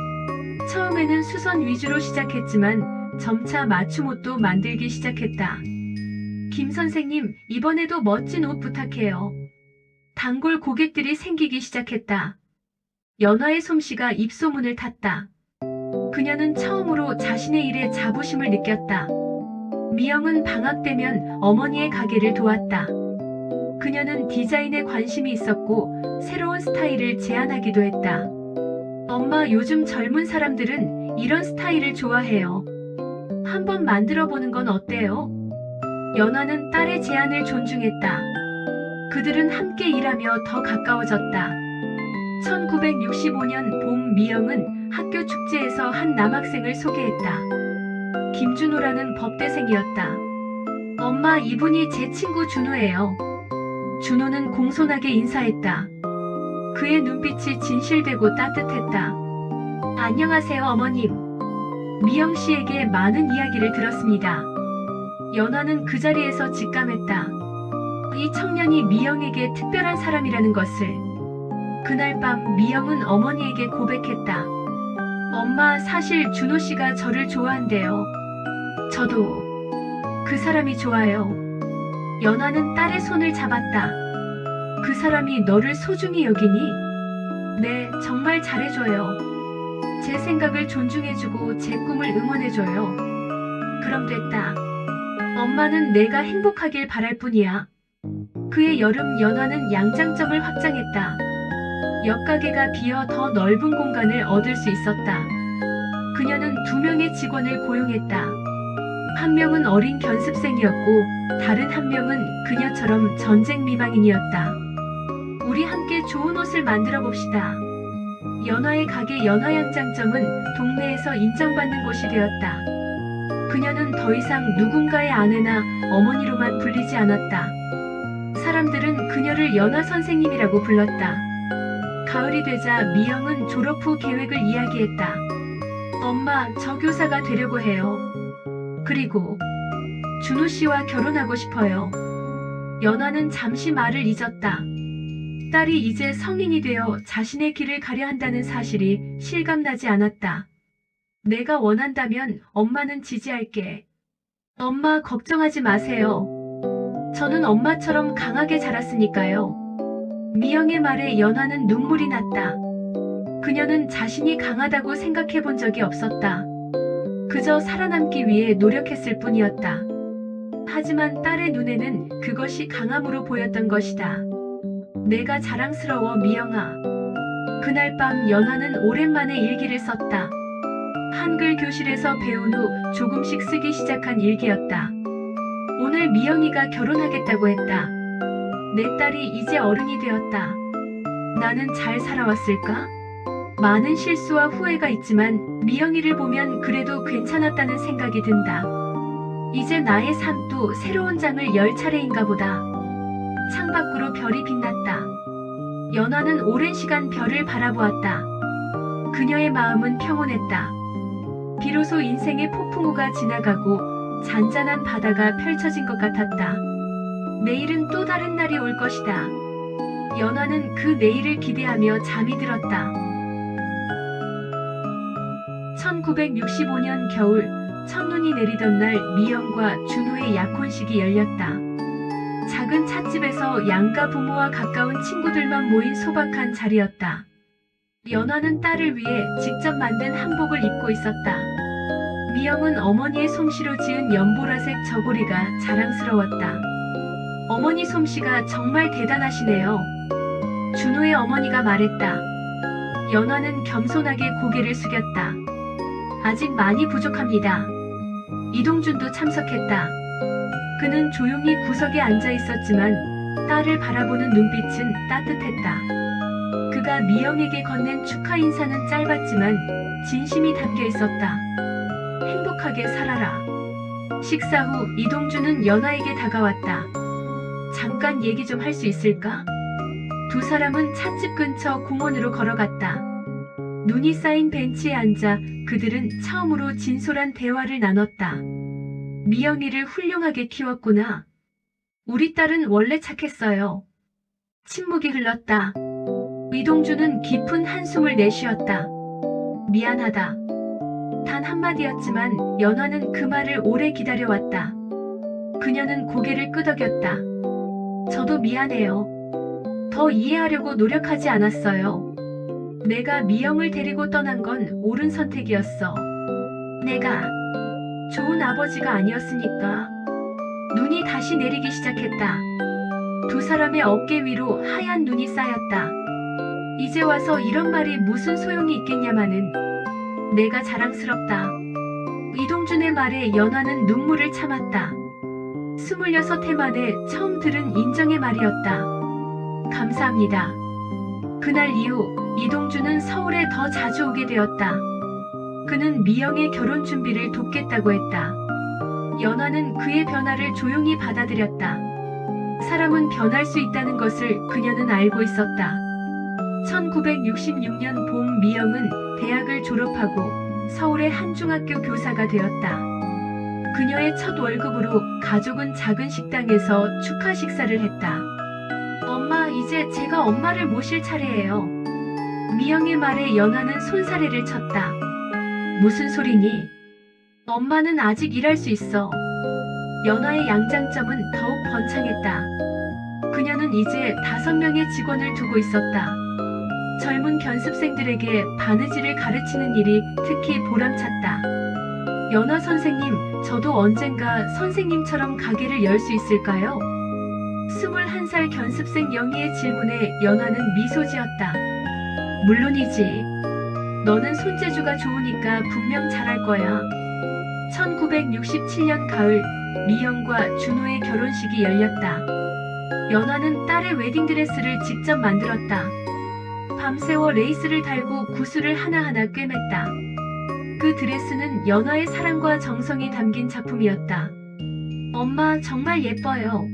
처음에는 수선 위주로 시작했지만 점차 맞춤옷도 만들기 시작했다. 김 선생님, 이번에도 멋진 옷 부탁해요. 단골 고객들이 생기기 시작했다. 연화의 솜씨가 입소문을 탔다. 그녀는 처음으로 자신의 일에 자부심을 느꼈다. 미영은 방학 되면 어머니의 가게를 도왔다. 그녀는 디자인에 관심이 있었고 새로운 스타일을 제안하기도 했다. 엄마, 요즘 젊은 사람들은 이런 스타일을 좋아해요. 한번 만들어 보는 건 어때요? 연화는 딸의 제안을 존중했다. 그들은 함께 일하며 더 가까워졌다. 1965년 봄 미영은 학교 축제에서 한 남학생을 소개했다. 김준호라는 법대생이었다. 엄마, 이분이 제 친구 준호예요. 준호는 공손하게 인사했다. 그의 눈빛이 진실되고 따뜻했다. 안녕하세요, 어머님. 미영 씨에게 많은 이야기를 들었습니다. 연화는 그 자리에서 직감했다. 이 청년이 미영에게 특별한 사람이라는 것을. 그날 밤 미영은 어머니에게 고백했다. 엄마, 사실 준호 씨가 저를 좋아한대요. 저도 그 사람이 좋아요. 연화는 딸의 손을 잡았다. 그 사람이 너를 소중히 여기니? 네, 정말 잘해줘요. 제 생각을 존중해주고 제 꿈을 응원해줘요. 그럼 됐다. 엄마는 내가 행복하길 바랄 뿐이야. 그해 여름 연화는 양장점을 확장했다. 옆가게가 비어 더 넓은 공간을 얻을 수 있었다. 그녀는 2명의 직원을 고용했다. 한 명은 어린 견습생이었고 다른 한 명은 그녀처럼 전쟁 미망인이었다. 우리 함께 좋은 옷을 만들어 봅시다. 연화의 가게 연화양장점은 동네에서 인정받는 곳이 되었다. 그녀는 더 이상 누군가의 아내나 어머니로만 불리지 않았다. 사람들은 그녀를 연화 선생님이라고 불렀다. 가을이 되자 미영은 졸업 후 계획을 이야기했다. 엄마, 저 교사가 되려고 해요. 그리고 준호 씨와 결혼하고 싶어요. 연화는 잠시 말을 잊었다. 딸이 이제 성인이 되어 자신의 길을 가려 한다는 사실이 실감나지 않았다. 내가 원한다면 엄마는 지지할게. 엄마, 걱정하지 마세요. 저는 엄마처럼 강하게 자랐으니까요. 미영의 말에 연화는 눈물이 났다. 그녀는 자신이 강하다고 생각해 본 적이 없었다. 그저 살아남기 위해 노력했을 뿐이었다. 하지만 딸의 눈에는 그것이 강함으로 보였던 것이다. 내가 자랑스러워, 미영아. 그날 밤 연화는 오랜만에 일기를 썼다. 한글 교실에서 배운 후 조금씩 쓰기 시작한 일기였다. 오늘 미영이가 결혼하겠다고 했다. 내 딸이 이제 어른이 되었다. 나는 잘 살아왔을까? 많은 실수와 후회가 있지만 미영이를 보면 그래도 괜찮았다는 생각이 든다. 이제 나의 삶도 새로운 장을 열 차례인가 보다. 창밖으로 별이 빛났다. 연화는 오랜 시간 별을 바라보았다. 그녀의 마음은 평온했다. 비로소 인생의 폭풍우가 지나가고 잔잔한 바다가 펼쳐진 것 같았다. 내일은 또 다른 날이 올 것이다. 연화는 그 내일을 기대하며 잠이 들었다. 1965년 겨울, 첫눈이 내리던 날 미영과 준호의 약혼식이 열렸다. 작은 찻집에서 양가 부모와 가까운 친구들만 모인 소박한 자리였다. 연화는 딸을 위해 직접 만든 한복을 입고 있었다. 미영은 어머니의 솜씨로 지은 연보라색 저고리가 자랑스러웠다. 어머니 솜씨가 정말 대단하시네요. 준호의 어머니가 말했다. 연화는 겸손하게 고개를 숙였다. 아직 많이 부족합니다. 이동준도 참석했다. 그는 조용히 구석에 앉아 있었지만 딸을 바라보는 눈빛은 따뜻했다. 그가 미영에게 건넨 축하 인사는 짧았지만 진심이 담겨 있었다. 행복하게 살아라. 식사 후 이동준은 연화에게 다가왔다. 잠깐 얘기 좀 할 수 있을까? 두 사람은 찻집 근처 공원으로 걸어갔다. 눈이 쌓인 벤치에 앉아 그들은 처음으로 진솔한 대화를 나눴다. 미영이를 훌륭하게 키웠구나. 우리 딸은 원래 착했어요. 침묵이 흘렀다. 이동준은 깊은 한숨을 내쉬었다. 미안하다. 단 한마디였지만 연화는 그 말을 오래 기다려왔다. 그녀는 고개를 끄덕였다. 저도 미안해요. 더 이해하려고 노력하지 않았어요. 내가 미영을 데리고 떠난 건 옳은 선택이었어. 내가 좋은 아버지가 아니었으니까. 눈이 다시 내리기 시작했다. 두 사람의 어깨 위로 하얀 눈이 쌓였다. 이제 와서 이런 말이 무슨 소용이 있겠냐마는. 내가 자랑스럽다. 이동준의 말에 연화는 눈물을 참았다. 26해 만에 처음 들은 인정의 말이었다. 감사합니다. 그날 이후 이동준은 서울에 더 자주 오게 되었다. 그는 미영의 결혼 준비를 돕겠다고 했다. 연화는 그의 변화를 조용히 받아들였다. 사람은 변할 수 있다는 것을 그녀는 알고 있었다. 1966년 봄 미영은 대학을 졸업하고 서울의 한 중학교 교사가 되었다. 그녀의 첫 월급으로 가족은 작은 식당에서 축하 식사를 했다. 엄마, 이제 제가 엄마를 모실 차례예요. 미영의 말에 연아는 손사래를 쳤다. 무슨 소리니? 엄마는 아직 일할 수 있어. 연아의 양장점은 더욱 번창했다. 그녀는 이제 5명의 직원을 두고 있었다. 젊은 견습생들에게 바느질을 가르치는 일이 특히 보람찼다. 연아 선생님, 저도 언젠가 선생님처럼 가게를 열 수 있을까요? 21살 견습생 영희의 질문에 연아는 미소 지었다. 물론이지. 너는 손재주가 좋으니까 분명 잘할 거야. 1967년 가을, 미영과 준호의 결혼식이 열렸다. 연아는 딸의 웨딩드레스를 직접 만들었다. 밤새워 레이스를 달고 구슬을 하나하나 꿰맸다. 그 드레스는 연아의 사랑과 정성이 담긴 작품이었다. 엄마, 정말 예뻐요.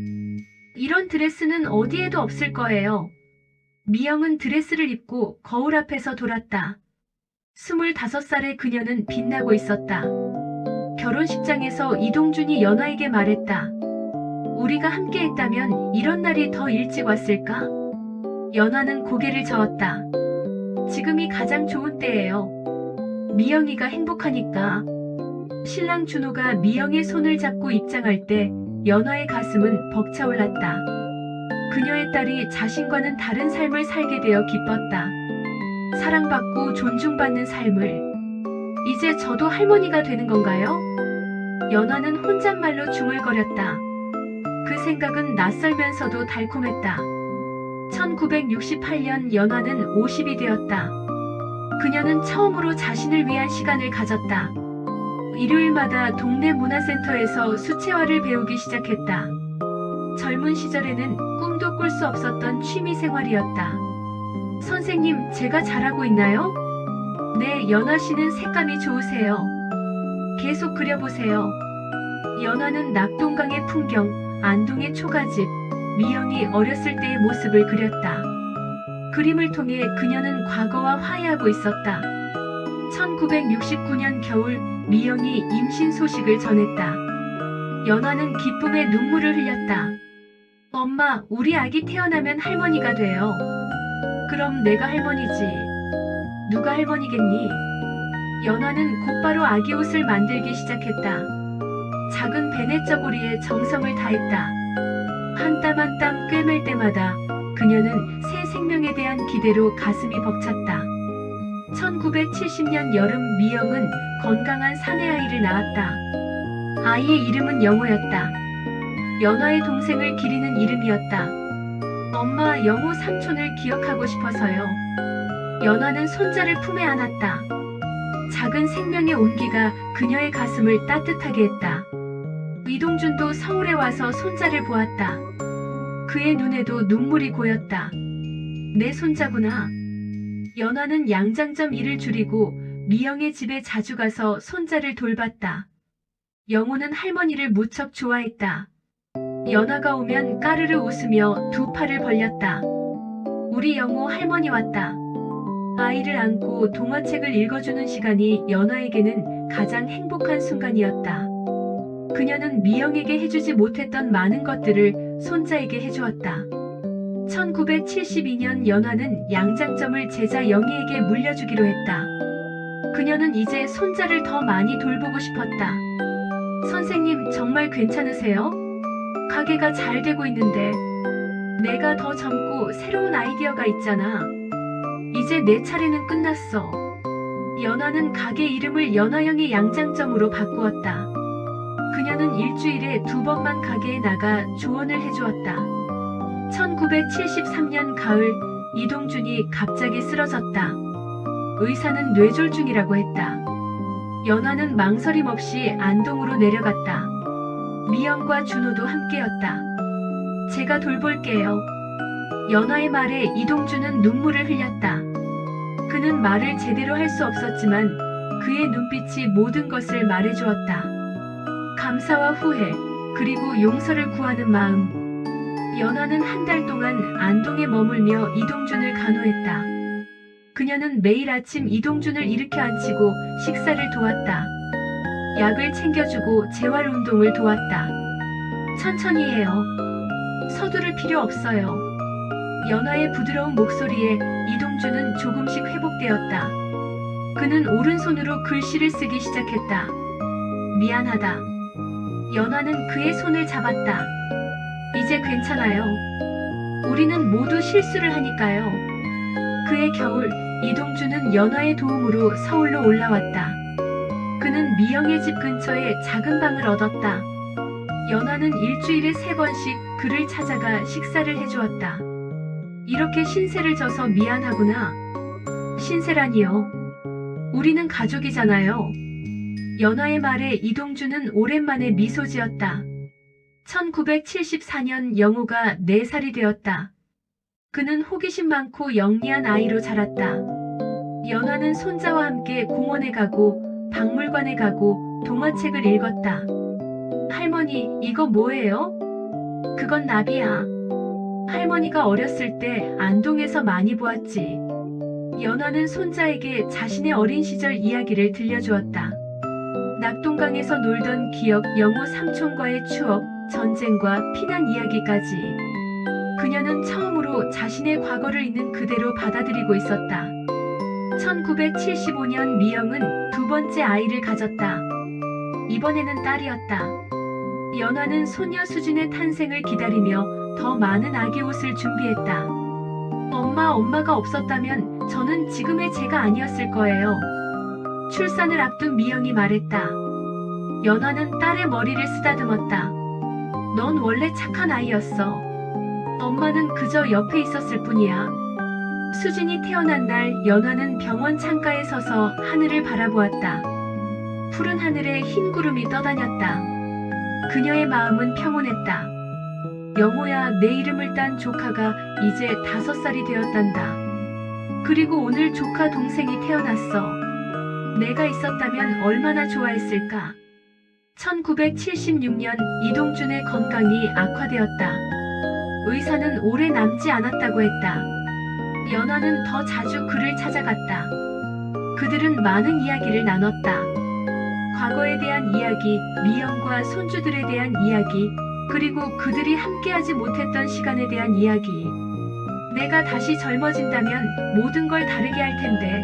이런 드레스는 어디에도 없을 거예요. 미영은 드레스를 입고 거울 앞에서 돌았다. 25살의 그녀는 빛나고 있었다. 결혼식장에서 이동준이 연아에게 말했다. 우리가 함께 했다면 이런 날이 더 일찍 왔을까? 연아는 고개를 저었다. 지금이 가장 좋은 때예요. 미영이가 행복하니까. 신랑 준호가 미영의 손을 잡고 입장할 때 연아의 가슴은 벅차올랐다. 그녀의 딸이 자신과는 다른 삶을 살게 되어 기뻤다. 사랑받고 존중받는 삶을. 이제 저도 할머니가 되는 건가요? 연아는 혼잣말로 중얼거렸다. 그 생각은 낯설면서도 달콤했다. 1968년 연아는 50이 되었다. 그녀는 처음으로 자신을 위한 시간을 가졌다. 일요일마다 동네 문화센터에서 수채화를 배우기 시작했다. 젊은 시절에는 꿈도 꿀 수 없었던 취미 생활이었다. 선생님, 제가 잘하고 있나요? 네, 연아 씨는 색감이 좋으세요. 계속 그려보세요. 연아는 낙동강의 풍경, 안동의 초가집, 미영이 어렸을 때의 모습을 그렸다. 그림을 통해 그녀는 과거와 화해하고 있었다. 1969년 겨울, 미영이 임신 소식을 전했다. 연아는 기쁨에 눈물을 흘렸다. 엄마, 우리 아기 태어나면 할머니가 돼요. 그럼 내가 할머니지. 누가 할머니겠니? 연아는 곧바로 아기 옷을 만들기 시작했다. 작은 베네 저고리에 정성을 다했다. 한 땀 한 땀 꿰맬 때마다 그녀는 새 생명에 대한 기대로 가슴이 벅찼다. 1970년 여름, 미영은 건강한 사내아이를 낳았다. 아이의 이름은 영호였다. 연아의 동생을 기리는 이름이었다. 엄마, 영호 삼촌을 기억하고 싶어서요. 연아는 손자를 품에 안았다. 작은 생명의 온기가 그녀의 가슴을 따뜻하게 했다. 이동준도 서울에 와서 손자를 보았다. 그의 눈에도 눈물이 고였다. 내 손자구나. 연아는 양장점 일을 줄이고 미영의 집에 자주 가서 손자를 돌봤다. 영호는 할머니를 무척 좋아했다. 연아가 오면 까르르 웃으며 두 팔을 벌렸다. 우리 영호 할머니 왔다. 아이를 안고 동화책을 읽어주는 시간이 연아에게는 가장 행복한 순간이었다. 그녀는 미영에게 해주지 못했던 많은 것들을 손자에게 해주었다. 1972년 연아는 양장점을 제자 영희에게 물려주기로 했다. 그녀는 이제 손자를 더 많이 돌보고 싶었다. 선생님, 정말 괜찮으세요? 가게가 잘 되고 있는데. 내가 더 젊고 새로운 아이디어가 있잖아. 이제 내 차례는 끝났어. 연아는 가게 이름을 연아영의 양장점으로 바꾸었다. 그녀는 일주일에 2번만 가게에 나가 조언을 해주었다. 1973년 가을, 이동준이 갑자기 쓰러졌다. 의사는 뇌졸중이라고 했다. 연아는 망설임 없이 안동으로 내려갔다. 미영과 준호도 함께였다. 제가 돌볼게요. 연아의 말에 이동준은 눈물을 흘렸다. 그는 말을 제대로 할 수 없었지만 그의 눈빛이 모든 것을 말해주었다. 감사와 후회, 그리고 용서를 구하는 마음. 연아는 한 달 동안 안동에 머물며 이동준을 간호했다. 그녀는 매일 아침 이동준을 일으켜 앉히고 식사를 도왔다. 약을 챙겨주고 재활 운동을 도왔다. 천천히 해요. 서두를 필요 없어요. 연화의 부드러운 목소리에 이동준은 조금씩 회복되었다. 그는 오른손으로 글씨를 쓰기 시작했다. 미안하다. 연화는 그의 손을 잡았다. 이제 괜찮아요. 우리는 모두 실수를 하니까요. 그해 겨울, 이동준은 연화의 도움으로 서울로 올라왔다. 그는 미영의 집 근처에 작은 방을 얻었다. 연화는 일주일에 3번씩 그를 찾아가 식사를 해주었다. 이렇게 신세를 져서 미안하구나. 신세라니요. 우리는 가족이잖아요. 연화의 말에 이동준은 오랜만에 미소 지었다. 1974년 영호가 4살이 되었다. 그는 호기심 많고 영리한 아이로 자랐다. 연화는 손자와 함께 공원에 가고 박물관에 가고 동화책을 읽었다. 할머니, 이거 뭐예요? 그건 나비야. 할머니가 어렸을 때 안동에서 많이 보았지. 연화는 손자에게 자신의 어린 시절 이야기를 들려주었다. 낙동강에서 놀던 기억, 영호 삼촌과의 추억, 전쟁과 피난 이야기까지. 그녀는 처음으로 자신의 과거를 있는 그대로 받아들이고 있었다. 1975년 미영은 2번째 아이를 가졌다. 이번에는 딸이었다. 연화는 소녀 수진의 탄생을 기다리며 더 많은 아기 옷을 준비했다. 엄마가 없었다면 저는 지금의 제가 아니었을 거예요. 출산을 앞둔 미영이 말했다. 연화는 딸의 머리를 쓰다듬었다. 넌 원래 착한 아이였어. 엄마는 그저 옆에 있었을 뿐이야. 수진이 태어난 날 연화는 병원 창가에 서서 하늘을 바라보았다. 푸른 하늘에 흰 구름이 떠다녔다. 그녀의 마음은 평온했다. 영호야, 내 이름을 딴 조카가 이제 5살이 되었단다. 그리고 오늘 조카 동생이 태어났어. 내가 있었다면 얼마나 좋아했을까. 1976년 이동준의 건강이 악화되었다. 의사는 오래 남지 않았다고 했다. 연화는 더 자주 그를 찾아갔다. 그들은 많은 이야기를 나눴다. 과거에 대한 이야기, 미영과 손주들에 대한 이야기, 그리고 그들이 함께하지 못했던 시간에 대한 이야기. 내가 다시 젊어진다면 모든 걸 다르게 할 텐데.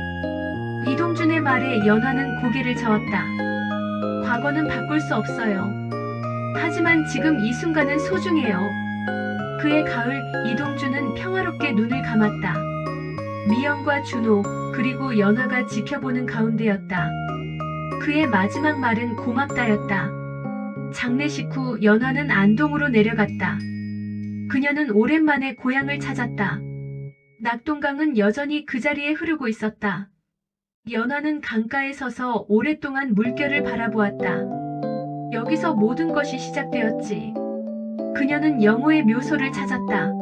이동준의 말에 연화는 고개를 저었다. 과거는 바꿀 수 없어요. 하지만 지금 이 순간은 소중해요. 그해 가을, 이동준은 평화롭게 눈을 감았다. 미영과 준호, 그리고 연화가 지켜보는 가운데였다. 그의 마지막 말은 고맙다였다. 장례식 후 연화는 안동으로 내려갔다. 그녀는 오랜만에 고향을 찾았다. 낙동강은 여전히 그 자리에 흐르고 있었다. 연화는 강가에 서서 오랫동안 물결을 바라보았다. 여기서 모든 것이 시작되었지. 그녀는 영호의 묘소를 찾았다.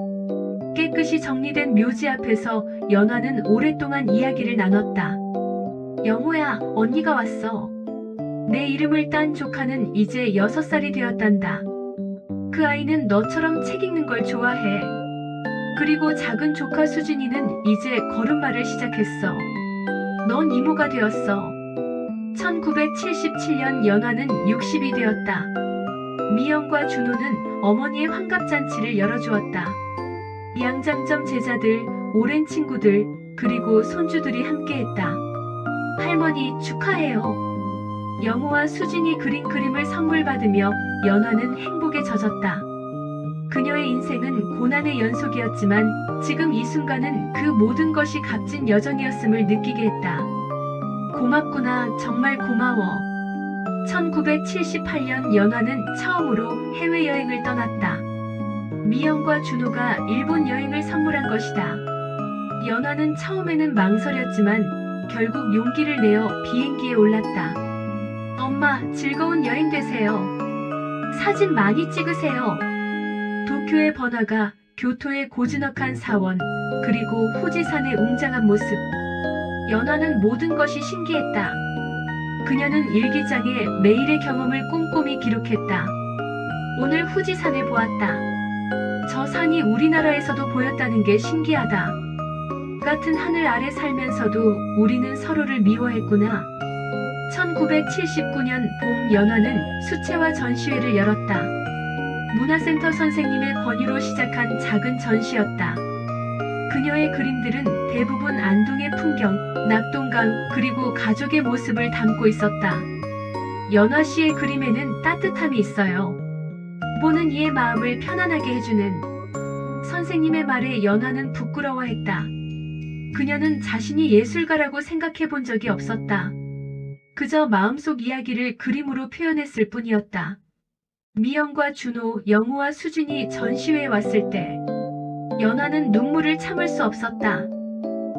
깨끗이 정리된 묘지 앞에서 연화는 오랫동안 이야기를 나눴다. 영호야, 언니가 왔어. 내 이름을 딴 조카는 이제 6살이 되었단다. 그 아이는 너처럼 책 읽는 걸 좋아해. 그리고 작은 조카 수진이는 이제 걸음마를 시작했어. 넌 이모가 되었어. 1977년 연화는 60이 되었다. 미영과 준호는 어머니의 환갑잔치를 열어주었다. 양장점 제자들, 오랜 친구들, 그리고 손주들이 함께했다. 할머니, 축하해요. 영호와 수진이 그린 그림을 선물 받으며 연화는 행복에 젖었다. 그녀의 인생은 고난의 연속이었지만 지금 이 순간은 그 모든 것이 값진 여정이었음을 느끼게 했다. 고맙구나, 정말 고마워. 1978년 연화는 처음으로 해외여행을 떠났다. 미영과 준호가 일본 여행을 선물한 것이다. 연화는 처음에는 망설였지만 결국 용기를 내어 비행기에 올랐다. 엄마, 즐거운 여행 되세요. 사진 많이 찍으세요. 도쿄의 번화가, 교토의 고즈넉한 사원, 그리고 후지산의 웅장한 모습. 연화는 모든 것이 신기했다. 그녀는 일기장에 매일의 경험을 꼼꼼히 기록했다. 오늘 후지산을 보았다. 저 산이 우리나라에서도 보였다는 게 신기하다. 같은 하늘 아래 살면서도 우리는 서로를 미워했구나. 1979년 봄 연화는 수채화 전시회를 열었다. 문화센터 선생님의 권유로 시작한 작은 전시였다. 그녀의 그림들은 대부분 안동의 풍경, 낙동강, 그리고 가족의 모습을 담고 있었다. 연화 씨의 그림에는 따뜻함이 있어요. 보는 이의 마음을 편안하게 해주는. 선생님의 말에 연화는 부끄러워했다. 그녀는 자신이 예술가라고 생각해 본 적이 없었다. 그저 마음속 이야기를 그림으로 표현했을 뿐이었다. 미영과 준호, 영우와 수진이 전시회에 왔을 때 연화는 눈물을 참을 수 없었다.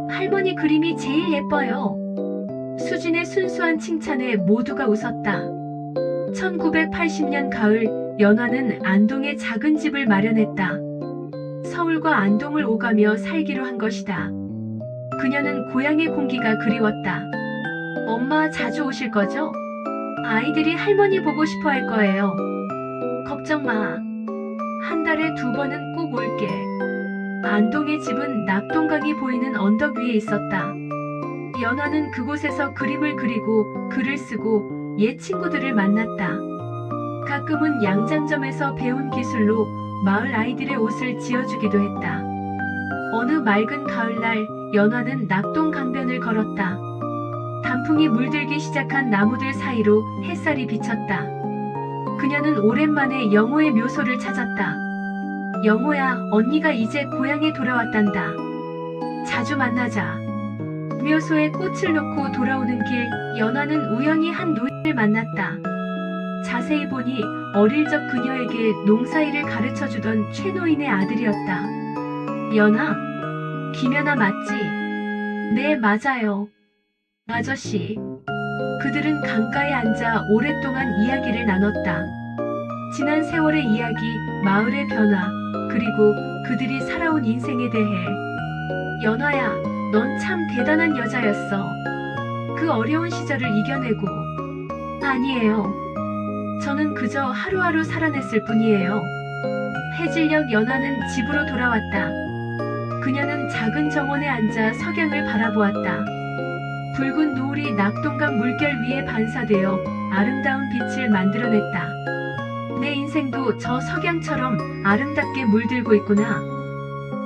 할머니 그림이 제일 예뻐요. 수진의 순수한 칭찬에 모두가 웃었다. 1980년 가을, 연화는 안동에 작은 집을 마련했다. 서울과 안동을 오가며 살기로 한 것이다. 그녀는 고향의 공기가 그리웠다. 엄마 자주 오실 거죠? 아이들이 할머니 보고 싶어 할 거예요. 걱정 마. 한 달에 2번은 꼭 올게. 안동의 집은 낙동강이 보이는 언덕 위에 있었다. 연화는 그곳에서 그림을 그리고 글을 쓰고 옛 친구들을 만났다. 가끔은 양장점에서 배운 기술로 마을 아이들의 옷을 지어주기도 했다. 어느 맑은 가을날 연화는 낙동 강변을 걸었다. 단풍이 물들기 시작한 나무들 사이로 햇살이 비쳤다. 그녀는 오랜만에 영호의 묘소를 찾았다. 영호야, 언니가 이제 고향에 돌아왔단다. 자주 만나자. 묘소에 꽃을 놓고 돌아오는 길, 연화는 우연히 한 노인을 만났다. 자세히 보니 어릴 적 그녀에게 농사일을 가르쳐주던 최노인의 아들이었다. 연아? 김연아 맞지? 네, 맞아요. 아저씨. 그들은 강가에 앉아 오랫동안 이야기를 나눴다. 지난 세월의 이야기, 마을의 변화, 그리고 그들이 살아온 인생에 대해. 연화야, 넌 참 대단한 여자였어. 그 어려운 시절을 이겨내고. 아니에요. 저는 그저 하루하루 살아냈을 뿐이에요. 해질녘 연화는 집으로 돌아왔다. 그녀는 작은 정원에 앉아 석양을 바라보았다. 붉은 노을이 낙동강 물결 위에 반사되어 아름다운 빛을 만들어냈다. 내 인생도 저 석양처럼 아름답게 물들고 있구나.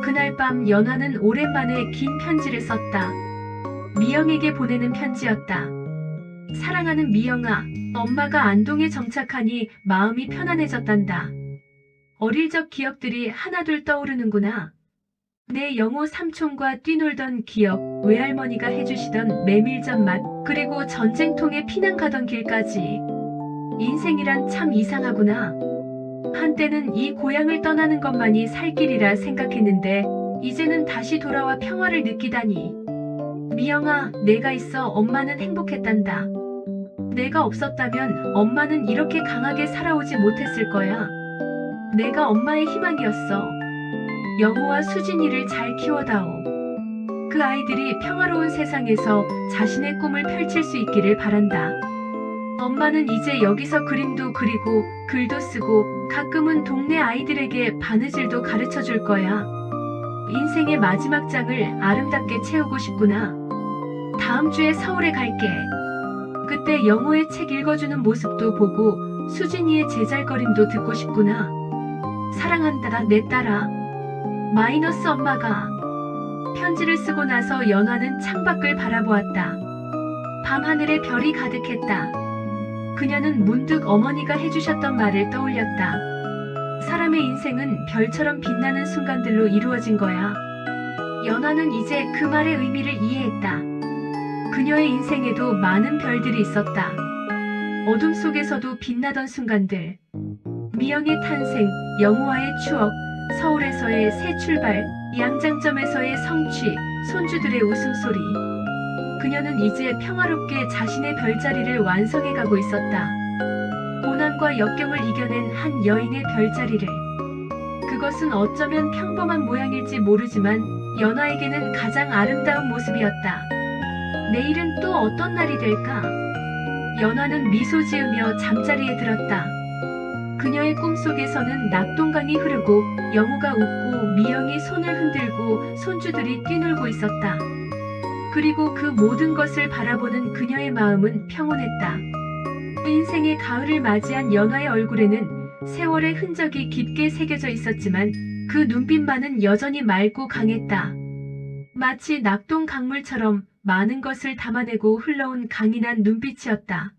그날 밤 연화는 오랜만에 긴 편지를 썼다. 미영에게 보내는 편지였다. 사랑하는 미영아, 엄마가 안동에 정착하니 마음이 편안해졌단다. 어릴 적 기억들이 하나둘 떠오르는구나. 내 영호 삼촌과 뛰놀던 기억, 외할머니가 해주시던 메밀전 맛, 그리고 전쟁통에 피난 가던 길까지. 인생이란 참 이상하구나. 한때는 이 고향을 떠나는 것만이 살 길이라 생각했는데 이제는 다시 돌아와 평화를 느끼다니. 미영아, 내가 있어 엄마는 행복했단다. 내가 없었다면 엄마는 이렇게 강하게 살아오지 못했을 거야. 내가 엄마의 희망이었어. 영호와 수진이를 잘 키워다오. 그 아이들이 평화로운 세상에서 자신의 꿈을 펼칠 수 있기를 바란다. 엄마는 이제 여기서 그림도 그리고 글도 쓰고 가끔은 동네 아이들에게 바느질도 가르쳐 줄 거야. 인생의 마지막 장을 아름답게 채우고 싶구나. 다음 주에 서울에 갈게. 그때 영호의 책 읽어주는 모습도 보고 수진이의 제잘거림도 듣고 싶구나. 사랑한다, 내 딸아. 마이너스 엄마가. 편지를 쓰고 나서 연화는 창밖을 바라보았다. 밤하늘에 별이 가득했다. 그녀는 문득 어머니가 해주셨던 말을 떠올렸다. 사람의 인생은 별처럼 빛나는 순간들로 이루어진 거야. 연화는 이제 그 말의 의미를 이해했다. 그녀의 인생에도 많은 별들이 있었다. 어둠 속에서도 빛나던 순간들. 미영의 탄생, 영호와의 추억, 서울에서의 새 출발, 양장점에서의 성취, 손주들의 웃음소리. 그녀는 이제 평화롭게 자신의 별자리를 완성해가고 있었다. 고난과 역경을 이겨낸 한 여인의 별자리를. 그것은 어쩌면 평범한 모양일지 모르지만 연화에게는 가장 아름다운 모습이었다. 내일은 또 어떤 날이 될까? 연화는 미소 지으며 잠자리에 들었다. 그녀의 꿈속에서는 낙동강이 흐르고 영우가 웃고 미영이 손을 흔들고 손주들이 뛰놀고 있었다. 그리고 그 모든 것을 바라보는 그녀의 마음은 평온했다. 인생의 가을을 맞이한 연화의 얼굴에는 세월의 흔적이 깊게 새겨져 있었지만 그 눈빛만은 여전히 맑고 강했다. 마치 낙동 강물처럼 많은 것을 담아내고 흘러온 강인한 눈빛이었다.